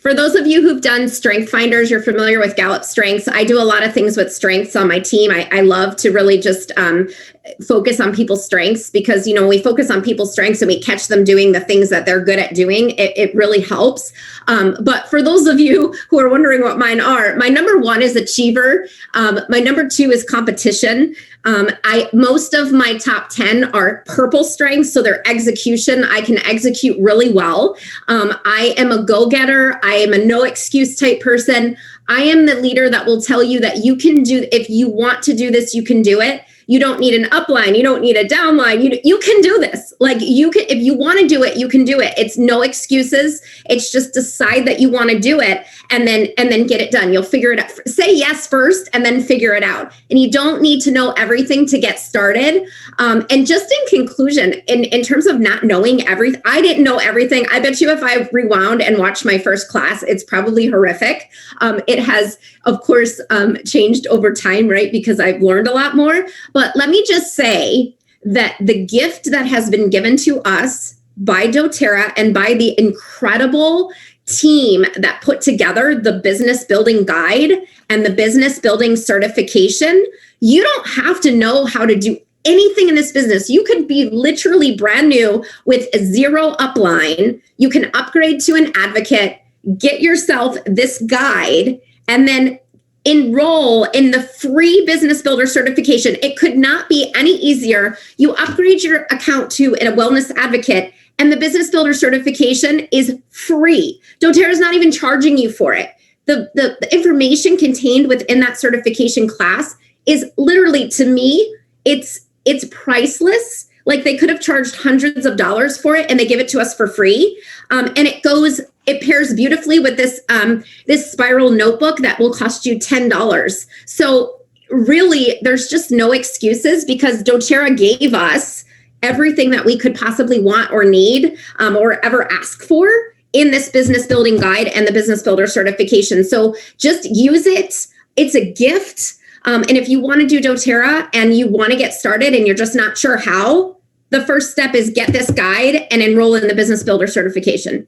[SPEAKER 4] For those of you who've done Strength Finders, you're familiar with Gallup Strengths. I do a lot of things with strengths on my team. I love to really just focus on people's strengths, because, when we focus on people's strengths and we catch them doing the things that they're good at doing, it really helps. But for those of you who are wondering what mine are, my number one is achiever. My number two is competition. Most of my top 10 are purple strengths. So they're execution. I can execute really well. I am a go-getter. I am a no excuse type person. I am the leader that will tell you that you can do, if you want to do this, you can do it. You don't need an upline. You don't need a downline. You can do this. Like, you can, if you want to do it, you can do it. It's no excuses. It's just decide that you want to do it, and then get it done. You'll figure it out. Say yes first and then figure it out. And you don't need to know everything to get started. And just in conclusion, in terms of not knowing everything, I didn't know everything. I bet you if I rewound and watched my first class, it's probably horrific. It has, of course, changed over time, right? Because I've learned a lot more. But let me just say that the gift that has been given to us by doTERRA and by the incredible team that put together the business building guide and the business building certification, you don't have to know how to do anything in this business. You could be literally brand new with a zero upline. You can upgrade to an advocate, get yourself this guide, and then enroll in the free business builder certification. It could not be any easier. You upgrade your account to a wellness advocate, and the business builder certification is free. doTERRA is not even charging you for it. The information contained within that certification class is literally, to me, it's priceless. Like, they could have charged hundreds of dollars for it, and they give it to us for free. And it pairs beautifully with this spiral notebook that will cost you $10. So really, there's just no excuses, because doTERRA gave us everything that we could possibly want or need or ever ask for in this business building guide and the business builder certification. So just use it. It's a gift. And if you want to do doTERRA and you want to get started and you're just not sure how, the first step is get this guide and enroll in the business builder certification.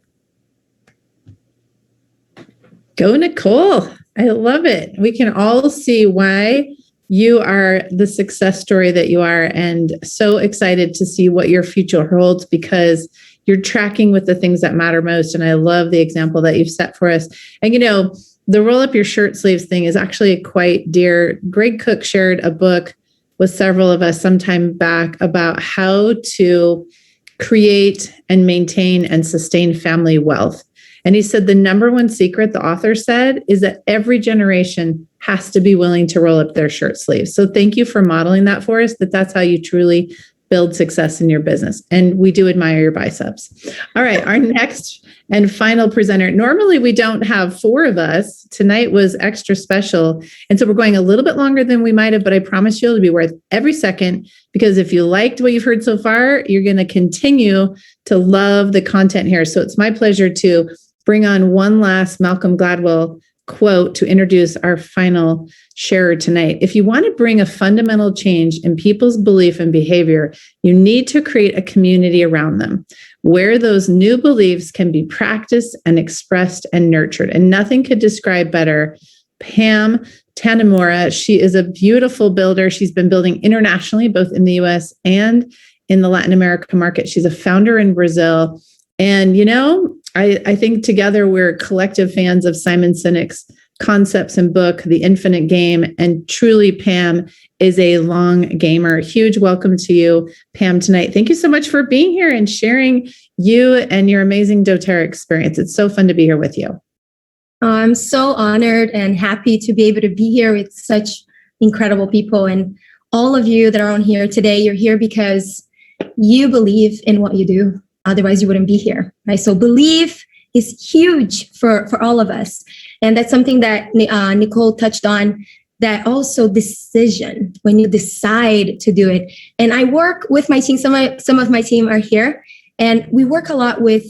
[SPEAKER 2] Go, Nicole. I love it. We can all see why you are the success story that you are, and so excited to see what your future holds, because you're tracking with the things that matter most. And I love the example that you've set for us. And, the roll up your shirt sleeves thing is actually quite dear. Greg Cook shared a book with several of us sometime back about how to create and maintain and sustain family wealth. And he said the number one secret, the author said, is that every generation has to be willing to roll up their shirt sleeves. So thank you for modeling that for us, that's how you truly build success in your business. And we do admire your biceps. All right, our next and final presenter. Normally we don't have 4 of us. Tonight was extra special. And so we're going a little bit longer than we might have, but I promise you it'll be worth every second, because if you liked what you've heard so far, you're going to continue to love the content here. So it's my pleasure to bring on one last Malcolm Gladwell quote to introduce our final sharer tonight. If you want to bring a fundamental change in people's belief and behavior, you need to create a community around them where those new beliefs can be practiced and expressed and nurtured. And nothing could describe better Pam Tanimura. She is a beautiful builder. She's been building internationally, both in the US and in the Latin America market. She's a founder in Brazil. And, I think together we're collective fans of Simon Sinek's concepts and book, The Infinite Game. And truly, Pam is a long gamer. Huge welcome to you, Pam, tonight. Thank you so much for being here and sharing you and your amazing doTERRA experience. It's so fun to be here with you.
[SPEAKER 5] I'm so honored and happy to be able to be here with such incredible people. And all of you that are on here today, you're here because you believe in what you do. Otherwise, you wouldn't be here, right? So belief is huge for all of us. And that's something that Nicole touched on, that also decision, when you decide to do it. And I work with my team, some of my team are here, and we work a lot with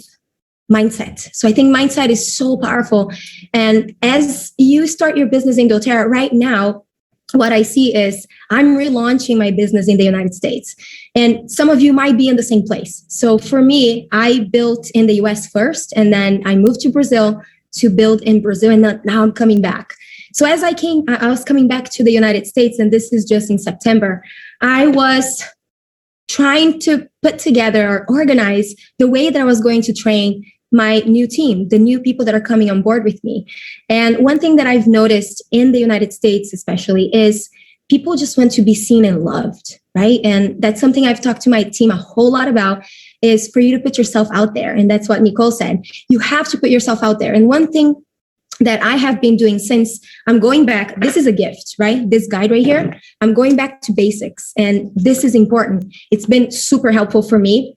[SPEAKER 5] mindset. So I think mindset is so powerful. And as you start your business in doTERRA right now, what I see is I'm relaunching my business in the United States. And some of you might be in the same place. So for me, I built in the US first, and then I moved to Brazil to build in Brazil. And now I'm coming back. So as I was coming back to the United States, and this is just in September, I was trying to put together or organize the way that I was going to train my new team, the new people that are coming on board with me. And one thing that I've noticed in the United States, especially, is people just want to be seen and loved, right? And that's something I've talked to my team a whole lot about, is for you to put yourself out there. And that's what Nicole said. You have to put yourself out there. And one thing that I have been doing since I'm going back, this is a gift, right? This guide right here, I'm going back to basics. And this is important. It's been super helpful for me.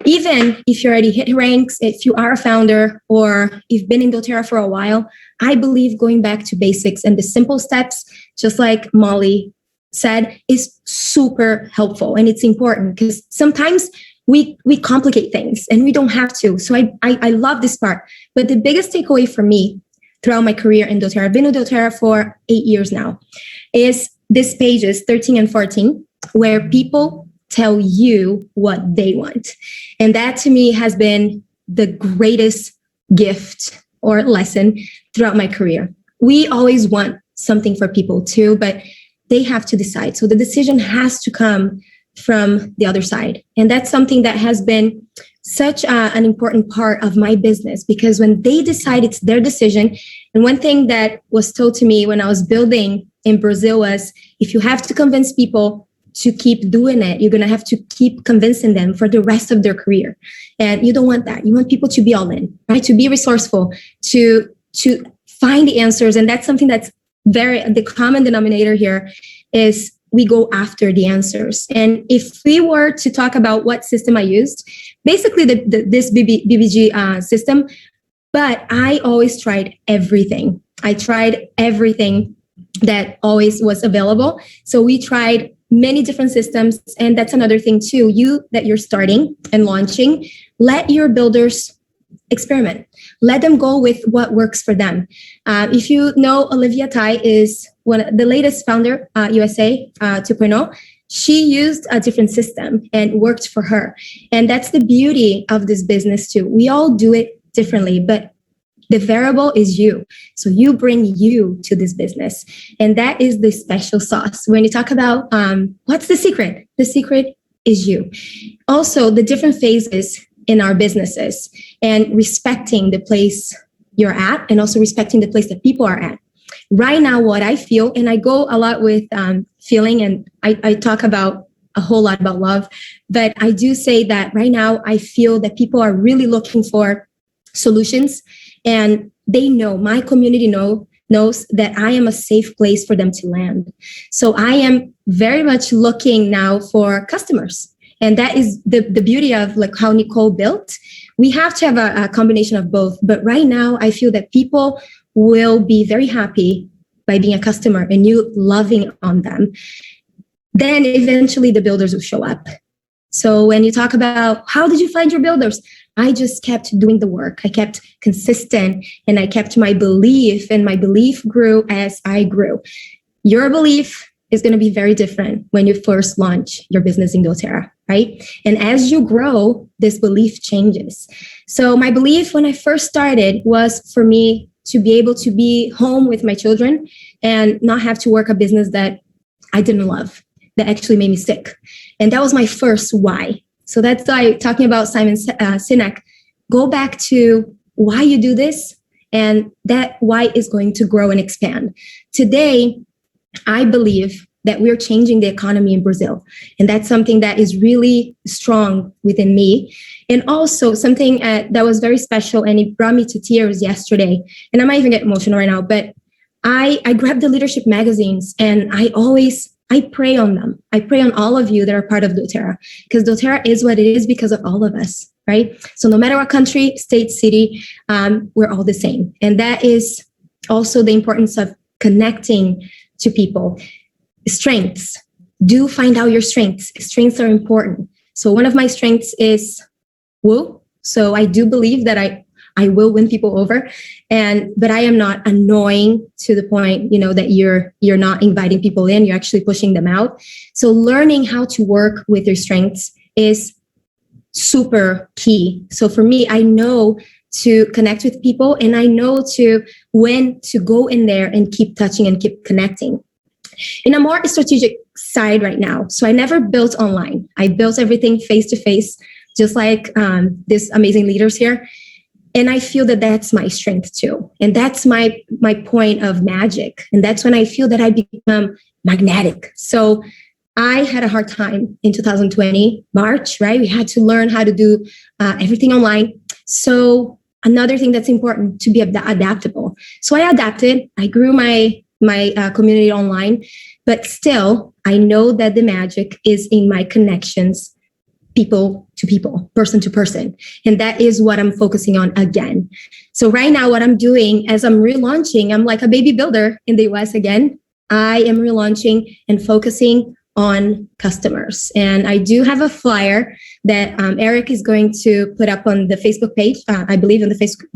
[SPEAKER 5] Even if you already hit ranks, if you are a founder or you've been in doTERRA for a while, I believe going back to basics and the simple steps, just like Molly said, is super helpful. And it's important because sometimes we complicate things and we don't have to. So I love this part. But the biggest takeaway for me throughout my career in doTERRA, I've been in doTERRA for 8 years now, is this pages 13 and 14, where people tell you what they want. And that to me has been the greatest gift or lesson throughout my career. We always want something for people too, but they have to decide. So the decision has to come from the other side. And that's something that has been such an important part of my business, because when they decide, it's their decision. And one thing that was told to me when I was building in Brazil was, if you have to convince people to keep doing it, you're going to have to keep convincing them for the rest of their career. And you don't want that. You want people to be all in, right? To be resourceful, to find the answers. And that's something that's the common denominator here is we go after the answers. And if we were to talk about what system I used, basically this BBG system, but I always tried everything. I tried everything that always was available. So we tried many different systems. And that's another thing too, that you're starting and launching, let your builders experiment. Let them go with what works for them. If you know, Olivia Tai is the latest founder, USA 2.0. She used a different system and worked for her. And that's the beauty of this business too. We all do it differently, but the variable is you. So you bring you to this business. And that is the special sauce. When you talk about what's the secret? The secret is you. Also, the different phases in our businesses and respecting the place you're at and also respecting the place that people are at. right now, what I feel, and I go a lot with feeling, and I talk about a whole lot about love, but I do say that right now I feel that people are really looking for solutions, and they know, my community knows that I am a safe place for them to land. So I am very much looking now for customers. And that is the beauty of like how Nicole built. We have to have a combination of both. But right now, I feel that people will be very happy by being a customer and you loving on them. Then eventually the builders will show up. So when you talk about how did you find your builders? I just kept doing the work. I kept consistent and I kept my belief, and my belief grew as I grew. Your belief is going to be very different when you first launch your business in doTERRA, right? And as you grow, this belief changes. So my belief when I first started was for me to be able to be home with my children and not have to work a business that I didn't love, that actually made me sick. And that was my first why. So that's why, talking about Simon Sinek, go back to why you do this, and that why is going to grow and expand. Today, I believe that we're changing the economy in Brazil. And that's something that is really strong within me. And also something that was very special, and it brought me to tears yesterday. And I might even get emotional right now, but I grabbed the leadership magazines, and I pray on them. I pray on all of you that are part of doTERRA, because doTERRA is what it is because of all of us, right? So no matter what country, state, city, we're all the same. And that is also the importance of connecting to people. Strengths. Do find out your strengths. Strengths are important. So one of my strengths is woo. So I do believe that I will win people over, but I am not annoying to the point, that you're not inviting people in, you're actually pushing them out. So learning how to work with your strengths is super key. So for me, I know to connect with people, and I know when to go in there and keep touching and keep connecting. In a more strategic side right now. So I never built online. I built everything face to face, just like these amazing leaders here. And I feel that that's my strength too. And that's my point of magic. And that's when I feel that I become magnetic. So I had a hard time in 2020, March, right? We had to learn how to do everything online. So another thing that's important, to be adaptable. So I adapted. I grew my community online, but still, I know that the magic is in my connections, people to people, person to person. And that is what I'm focusing on again. So right now, what I'm doing as I'm relaunching, I'm like a baby builder in the US again. I am relaunching and focusing on customers. And I do have a flyer that Eric is going to put up on the Facebook page, I believe in the Facebook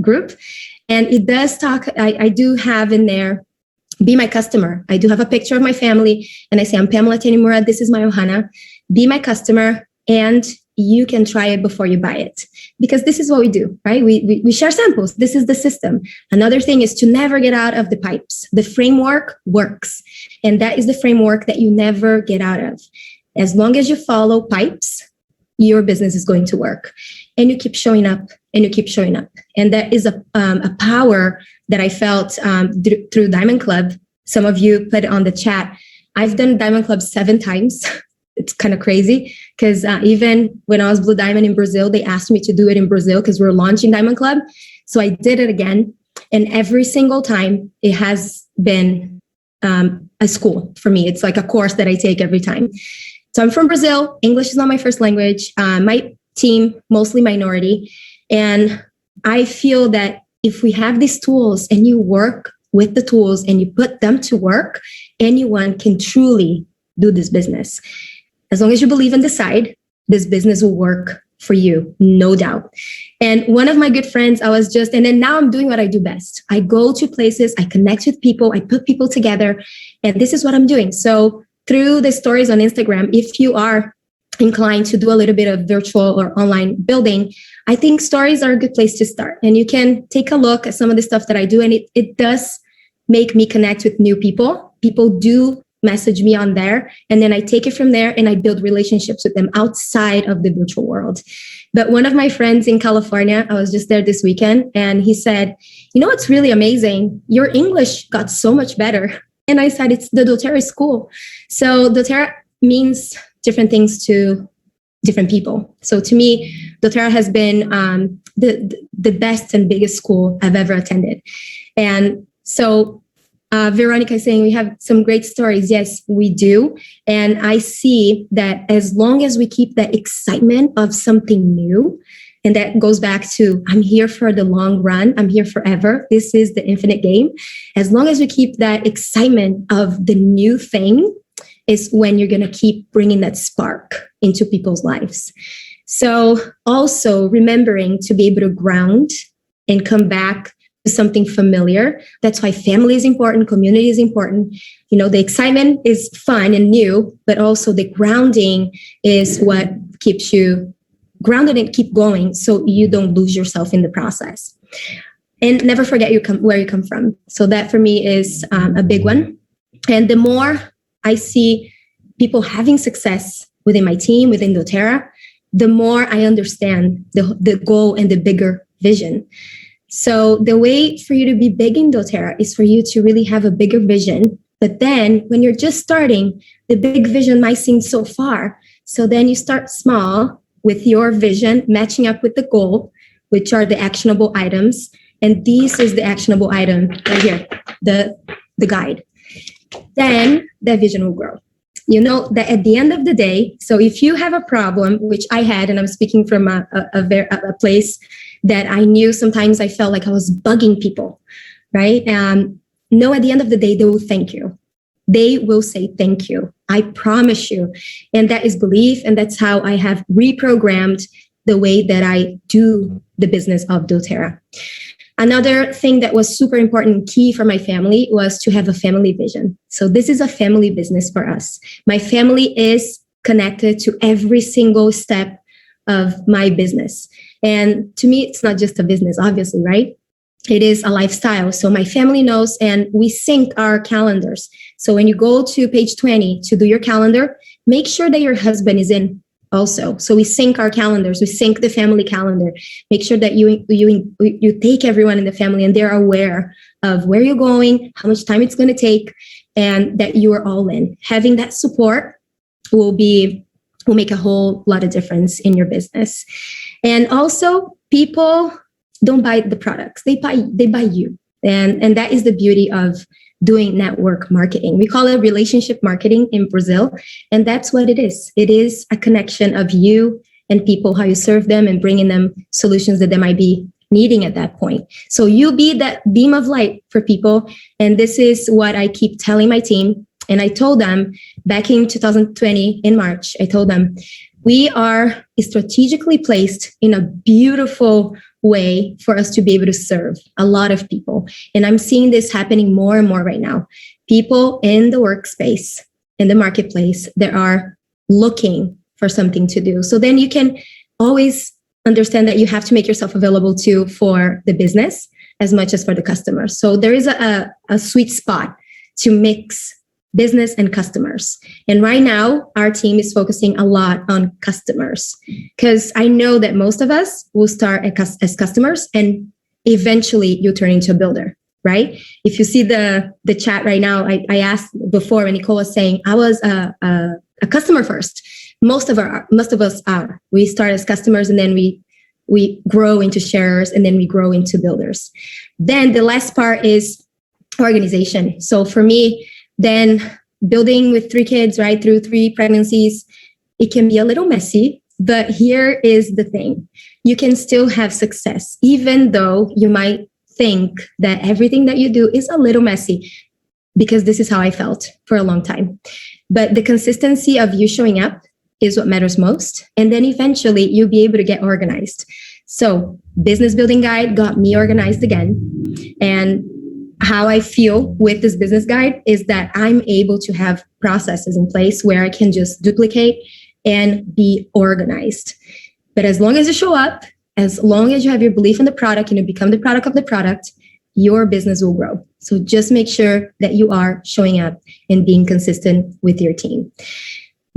[SPEAKER 5] group. And it does talk, I do have in there, be my customer. I do have a picture of my family, and I say, I'm Pamela Tanimura, this is my Ohana. Be my customer, and you can try it before you buy it. Because this is what we do, right? We share samples. This is the system. Another thing is to never get out of the pipes. The framework works. And that is the framework that you never get out of. As long as you follow pipes, your business is going to work. And you keep showing up, and you keep showing up. And that is a power that I felt through Diamond Club. Some of you put it on the chat. I've done Diamond Club 7 times. It's kind of crazy because even when I was Blue Diamond in Brazil, they asked me to do it in Brazil because we were launching Diamond Club. So I did it again. And every single time it has been a school for me. It's like a course that I take every time. So I'm from Brazil. English is not my first language. My team, mostly minority. And I feel that if we have these tools and you work with the tools and you put them to work, anyone can truly do this business. As long as you believe and decide, this business will work for you, no doubt. And one of my good friends, and then now I'm doing what I do best. I go to places, I connect with people, I put people together, and this is what I'm doing. So through the stories on Instagram, if you are inclined to do a little bit of virtual or online building, I think stories are a good place to start. And you can take a look at some of the stuff that I do, and it does make me connect with new people. People do message me on there. And then I take it from there and I build relationships with them outside of the virtual world. But one of my friends in California, I was just there this weekend, and he said, you know what's really amazing? Your English got so much better. And I said, it's the doTERRA school. So doTERRA means different things to different people. So to me, doTERRA has been the best and biggest school I've ever attended. And so Veronica is saying we have some great stories. Yes, we do. And I see that as long as we keep that excitement of something new, and that goes back to, I'm here for the long run. I'm here forever. This is the infinite game. As long as we keep that excitement of the new thing is when you're going to keep bringing that spark into people's lives. So also remembering to be able to ground and come back something familiar. That's why family is important, community is important. You know, the excitement is fun and new, but also the grounding is what keeps you grounded and keep going so you don't lose yourself in the process. And never forget where you come from. So that for me is a big one. And the more I see people having success within my team, within doTERRA, the more I understand the goal and the bigger vision. So the way for you to be big in doTERRA is for you to really have a bigger vision. But then when you're just starting, the big vision might seem so far. So then you start small with your vision matching up with the goal, which are the actionable items. And this is the actionable item right here, the guide. Then that vision will grow. You know that at the end of the day, so if you have a problem, which I had, and I'm speaking from a place that I knew sometimes I felt like I was bugging people, right? No, at the end of the day, they will thank you. They will say thank you. I promise you. And that is belief. And that's how I have reprogrammed the way that I do the business of doTERRA. Another thing that was super important and key for my family was to have a family vision. So this is a family business for us. My family is connected to every single step of my business. And to me, it's not just a business, obviously, right? It is a lifestyle. So my family knows, and we sync our calendars. So when you go to page 20 to do your calendar, make sure that your husband is in also. So we sync our calendars. We sync the family calendar. Make sure that you take everyone in the family and they're aware of where you're going, how much time it's going to take, and that you are all in. Having that support will make a whole lot of difference in your business. And also, people don't buy the products; they buy you, and that is the beauty of doing network marketing. We call it relationship marketing in Brazil, and that's what it is. It is a connection of you and people, how you serve them, and bringing them solutions that they might be needing at that point. So you be that beam of light for people, and this is what I keep telling my team. And I told them back in 2020, in March, I told them, we are strategically placed in a beautiful way for us to be able to serve a lot of people. And I'm seeing this happening more and more right now. People in the workspace, in the marketplace, that are looking for something to do. So then you can always understand that you have to make yourself available too for the business as much as for the customer. So there is a sweet spot to mix business and customers. And right now, our team is focusing a lot on customers, because I know that most of us will start as customers and eventually you turn into a builder, right? If you see the chat right now, I asked before when Nicole was saying, I was a customer first. Most of us are. We start as customers and then we grow into sharers and then we grow into builders. Then the last part is organization. So for me, then building with 3 kids, right, through 3 pregnancies, it can be a little messy, but here is the thing. You can still have success, even though you might think that everything that you do is a little messy, because this is how I felt for a long time. But the consistency of you showing up is what matters most. And then eventually you'll be able to get organized. So business building guide got me organized again. And how I feel with this business guide is that I'm able to have processes in place where I can just duplicate and be organized. But as long as you show up, as long as you have your belief in the product and you become the product of the product, your business will grow. So just make sure that you are showing up and being consistent with your team.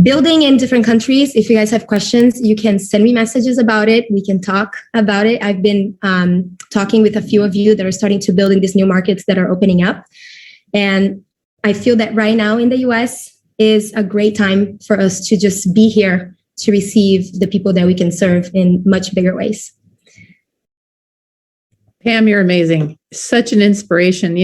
[SPEAKER 5] Building in different countries, if you guys have questions, you can send me messages about it. We can talk about it. I've been talking with a few of you that are starting to build in these new markets that are opening up. And I feel that right now in the US is a great time for us to just be here to receive the people that we can serve in much bigger ways.
[SPEAKER 2] Pam, you're amazing. Such an inspiration.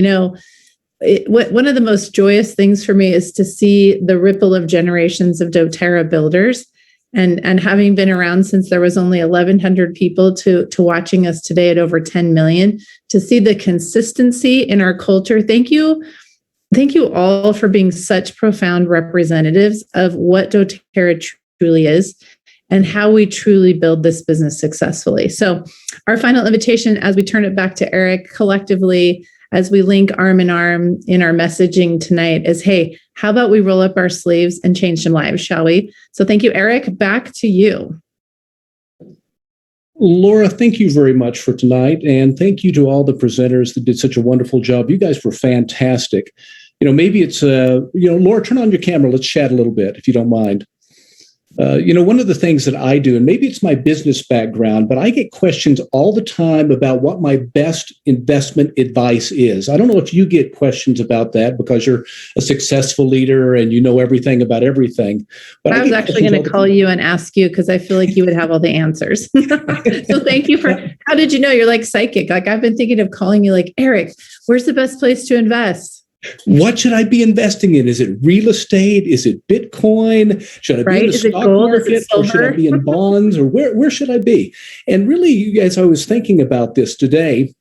[SPEAKER 2] One of the most joyous things for me is to see the ripple of generations of doTERRA builders, and having been around since there was only 1,100 people to watching us today at over 10 million, to see the consistency in our culture. Thank you all for being such profound representatives of what doTERRA truly is and how we truly build this business successfully. So our final invitation, as we turn it back to Eric collectively, as we link arm in arm in our messaging tonight, is, hey, how about we roll up our sleeves and change some lives, shall we? So thank you, Eric. Back to you.
[SPEAKER 1] Laura, thank you very much for tonight. And thank you to all the presenters that did such a wonderful job. You guys were fantastic. Maybe it's, Laura, turn on your camera. Let's chat a little bit, if you don't mind. One of the things that I do, and maybe it's my business background, but I get questions all the time about what my best investment advice is. I don't know if you get questions about that because you're a successful leader and you know everything about everything. But
[SPEAKER 2] I was actually going to call you and ask you because I feel like you would have all the answers. So thank you how did you know? You're like psychic. Like I've been thinking of calling you like, Eric, where's the best place to invest?
[SPEAKER 1] What should I be investing in? Is it real estate? Is it Bitcoin? Should I be in the stock market? Or should I be in bonds? Or where should I be? And really, as I was thinking about this today,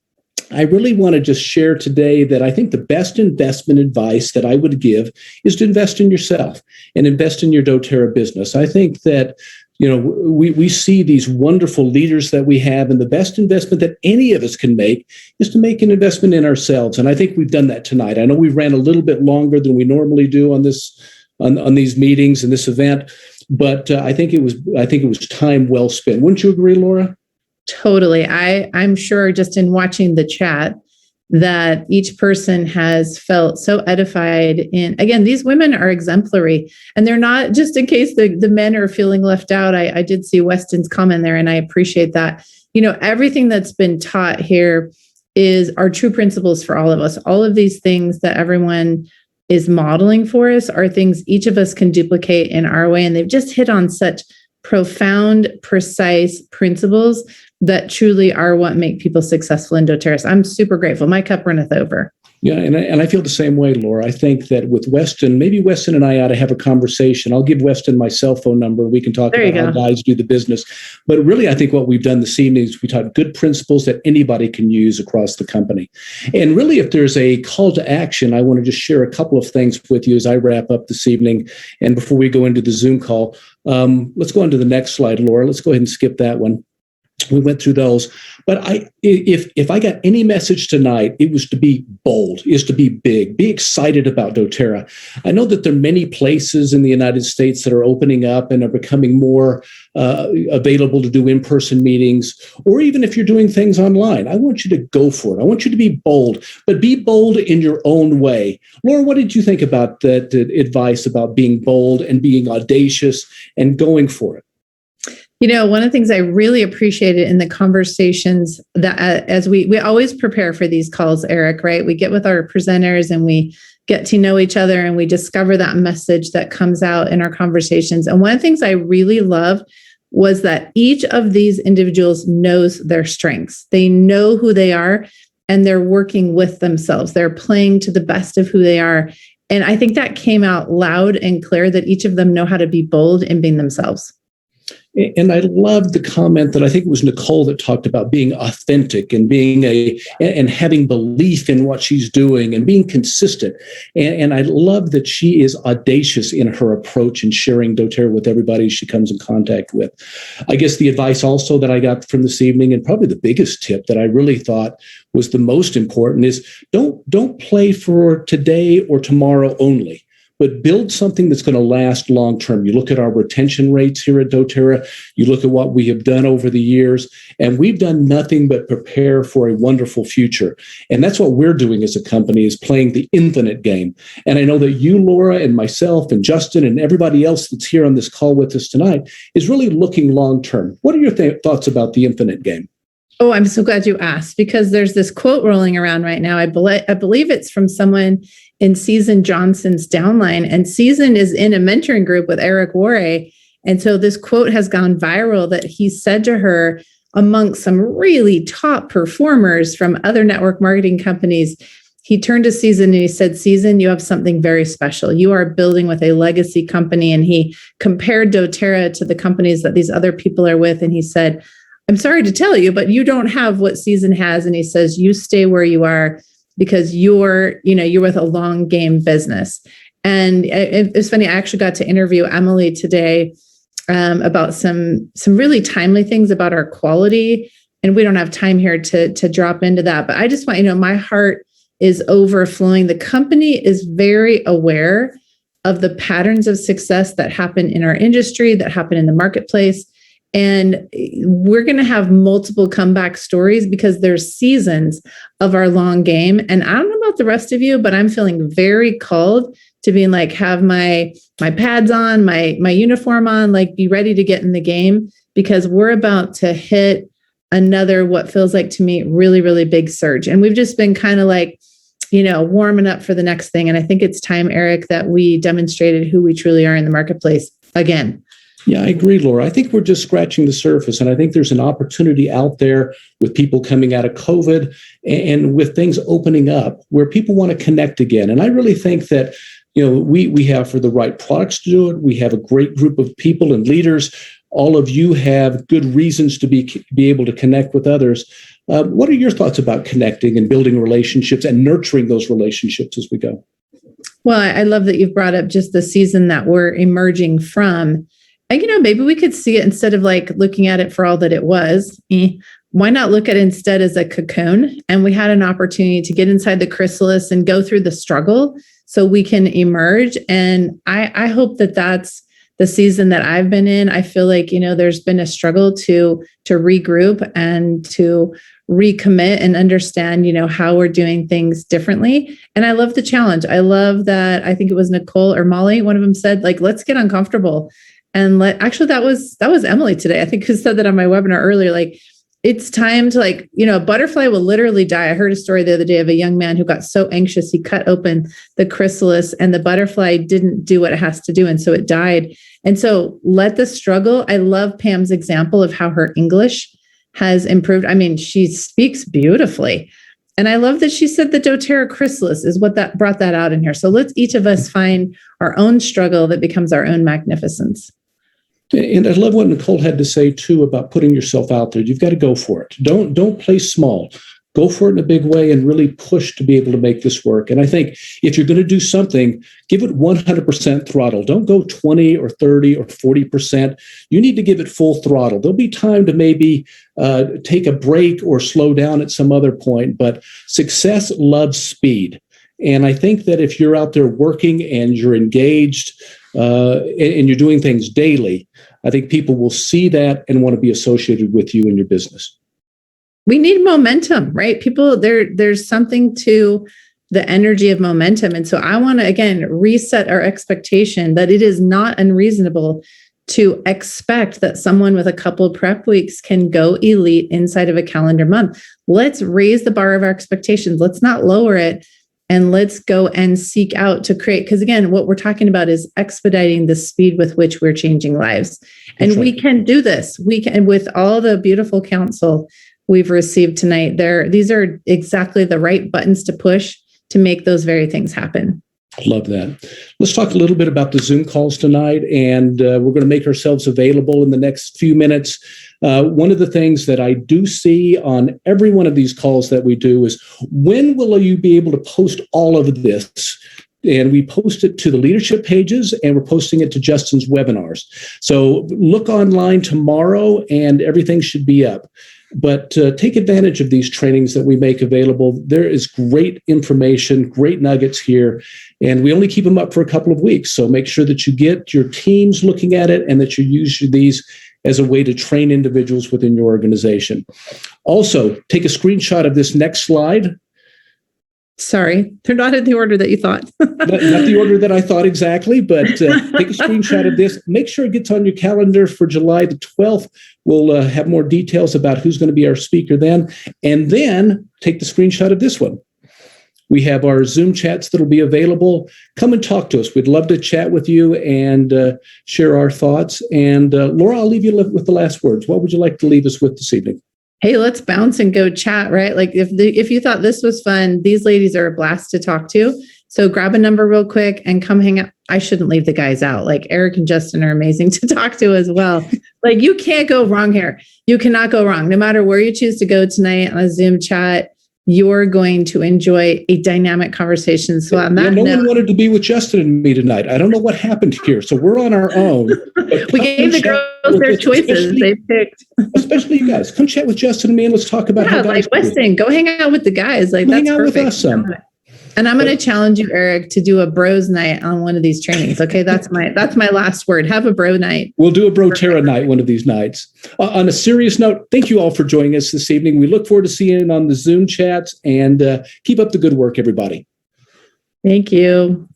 [SPEAKER 1] I really want to just share today that I think the best investment advice that I would give is to invest in yourself and invest in your doTERRA business. I think that we see these wonderful leaders that we have, and the best investment that any of us can make is to make an investment in ourselves. And I think we've done that tonight. I know we ran a little bit longer than we normally do on these meetings and this event, but I think it was time well spent. Wouldn't you agree, Laura?
[SPEAKER 2] Totally. I'm sure just in watching the chat that each person has felt so edified in. Again, these women are exemplary, and they're not, just in case the men are feeling left out. I did see Weston's comment there, and I appreciate that. Everything that's been taught here are true principles for all of us. All of these things that everyone is modeling for us are things each of us can duplicate in our way. And they've just hit on such profound, precise principles that truly are what make people successful in doTERRA. I'm super grateful. My cup runneth over.
[SPEAKER 1] Yeah, and I feel the same way, Laura. I think that with Weston, maybe Weston and I ought to have a conversation. I'll give Weston my cell phone number. We can talk about how guys do the business. But really, I think what we've done this evening is we taught good principles that anybody can use across the company. And really, if there's a call to action, I want to just share a couple of things with you as I wrap up this evening. And before we go into the Zoom call, let's go on to the next slide, Laura. Let's go ahead and skip that one. We went through those, but if I got any message tonight, it was to be bold, is to be big, be excited about doTERRA. I know that there are many places in the United States that are opening up and are becoming more available to do in-person meetings, or even if you're doing things online. I want you to go for it. I want you to be bold, but be bold in your own way. Laura, what did you think about that advice about being bold and being audacious and going for it?
[SPEAKER 2] One of the things I really appreciated in the conversations that as we always prepare for these calls, Eric, right? We get with our presenters and we get to know each other and we discover that message that comes out in our conversations. And one of the things I really love was that each of these individuals knows their strengths. They know who they are and they're working with themselves. They're playing to the best of who they are. And I think that came out loud and clear that each of them know how to be bold and being themselves.
[SPEAKER 1] And I loved the comment that I think it was Nicole that talked about being authentic and and having belief in what she's doing and being consistent. And I love that she is audacious in her approach and sharing doTERRA with everybody she comes in contact with. I guess the advice also that I got from this evening, and probably the biggest tip that I really thought was the most important, is don't play for today or tomorrow only, but build something that's going to last long term. You look at our retention rates here at doTERRA, you look at what we have done over the years, and we've done nothing but prepare for a wonderful future. And that's what we're doing as a company, is playing the infinite game. And I know that you, Laura, and myself and Justin and everybody else that's here on this call with us tonight is really looking long term. What are your thoughts about the infinite game?
[SPEAKER 2] Oh, I'm so glad you asked, because there's this quote rolling around right now. I believe it's from someone in Season Johnson's downline, and Season is in a mentoring group with Eric Worre. And so this quote has gone viral that he said to her amongst some really top performers from other network marketing companies. He turned to Season and he said, "Season, you have something very special. You are building with a legacy company." And he compared doTERRA to the companies that these other people are with. And he said, "I'm sorry to tell you, but you don't have what Season has." And he says, "You stay where you are, because you're with a long game business." And it's funny, I actually got to interview Emily today about some really timely things about our quality. And we don't have time here to drop into that. But I just want, my heart is overflowing. The company is very aware of the patterns of success that happen in our industry, that happen in the marketplace. And we're going to have multiple comeback stories because there's seasons of our long game. And I don't know about the rest of you, but I'm feeling very called to being like, have my pads on, my uniform on, like be ready to get in the game, because we're about to hit another, what feels like to me, really, really big surge. And we've just been kind of like, warming up for the next thing. And I think it's time, Eric, that we demonstrated who we truly are in the marketplace again.
[SPEAKER 1] Yeah, I agree, Laura. I think we're just scratching the surface. And I think there's an opportunity out there with people coming out of COVID and with things opening up where people want to connect again. And I really think that, we have for the right products to do it. We have a great group of people and leaders. All of you have good reasons to be able to connect with others. What are your thoughts about connecting and building relationships and nurturing those relationships as we go?
[SPEAKER 2] Well, I love that you've brought up just the season that we're emerging from. And, maybe we could see it instead of like looking at it for all that it was. Why not look at it instead as a cocoon? And we had an opportunity to get inside the chrysalis and go through the struggle so we can emerge. And I hope that that's the season that I've been in. I feel like, there's been a struggle to regroup and to recommit and understand, how we're doing things differently. And I love the challenge. I love that. I think it was Nicole or Molly, one of them said, like, let's get uncomfortable. And that was Emily today, I think, who said that on my webinar earlier. Like, it's time to a butterfly will literally die. I heard a story the other day of a young man who got so anxious, he cut open the chrysalis and the butterfly didn't do what it has to do. And so it died. And so let the struggle. I love Pam's example of how her English has improved. I mean, she speaks beautifully. And I love that she said the doTERRA chrysalis is what that brought that out in here. So let's each of us find our own struggle that becomes our own magnificence.
[SPEAKER 1] And I love what Nicole had to say, too, about putting yourself out there. You've got to go for it. Don't play small. Go for it in a big way and really push to be able to make this work. And I think if you're going to do something, give it 100% throttle. Don't go 20 or 30 or 40%. You need to give it full throttle. There'll be time to maybe take a break or slow down at some other point, but success loves speed. And I think that if you're out there working and you're engaged and you're doing things daily, I think people will see that and want to be associated with you in your business.
[SPEAKER 2] We need momentum, right? People, there's something to the energy of momentum. And so I want to, again, reset our expectation that it is not unreasonable to expect that someone with a couple of prep weeks can go elite inside of a calendar month. Let's raise the bar of our expectations. Let's not lower it. And let's go and seek out to create, because again, what we're talking about is expediting the speed with which we're changing lives. And we can do this. We can, with all the beautiful counsel we've received tonight, these are exactly the right buttons to push to make those very things happen.
[SPEAKER 1] Love that. Let's talk a little bit about the Zoom calls tonight, and we're going to make ourselves available in the next few minutes. One of the things that I do see on every one of these calls that we do is, when will you be able to post all of this? And we post it to the leadership pages, and we're posting it to Justin's webinars. So look online tomorrow and everything should be up. But take advantage of these trainings that we make available. There is great information, great nuggets here, and we only keep them up for a couple of weeks. So make sure that you get your teams looking at it and that you use these as a way to train individuals within your organization. Also, take a screenshot of this next slide.
[SPEAKER 2] Sorry, they're not in the order that you thought.
[SPEAKER 1] not the order that I thought exactly, but take a screenshot of this. Make sure it gets on your calendar for July the 12th. We'll have more details about who's going to be our speaker then. And then take the screenshot of this one. We have our Zoom chats that'll be available. Come and talk to us. We'd love to chat with you and share our thoughts. And Laura, I'll leave you with the last words. What would you like to leave us with this evening?
[SPEAKER 2] Hey, let's bounce and go chat, right? Like if you thought this was fun, these ladies are a blast to talk to. So grab a number real quick and come hang out. I shouldn't leave the guys out. Like Eric and Justin are amazing to talk to as well. Like you can't go wrong here. You cannot go wrong. No matter where you choose to go tonight on a Zoom chat, you're going to enjoy a dynamic conversation. So on that
[SPEAKER 1] no
[SPEAKER 2] note,
[SPEAKER 1] one wanted to be with Justin and me tonight. I don't know what happened here. So we're on our own.
[SPEAKER 2] We gave the girls their choices. They picked.
[SPEAKER 1] Especially you guys. Come chat with Justin and me and let's talk about how guys
[SPEAKER 2] like Weston, go hang out with the guys. Like that's
[SPEAKER 1] hang out
[SPEAKER 2] perfect.
[SPEAKER 1] with us some.
[SPEAKER 2] And I'm going to challenge you, Eric, to do a bros night on one of these trainings. Okay, that's my last word. Have a bro night.
[SPEAKER 1] We'll do a Bro Terra night one of these nights. On a serious note, thank you all for joining us this evening. We look forward to seeing you on the Zoom chats and keep up the good work, everybody.
[SPEAKER 2] Thank you.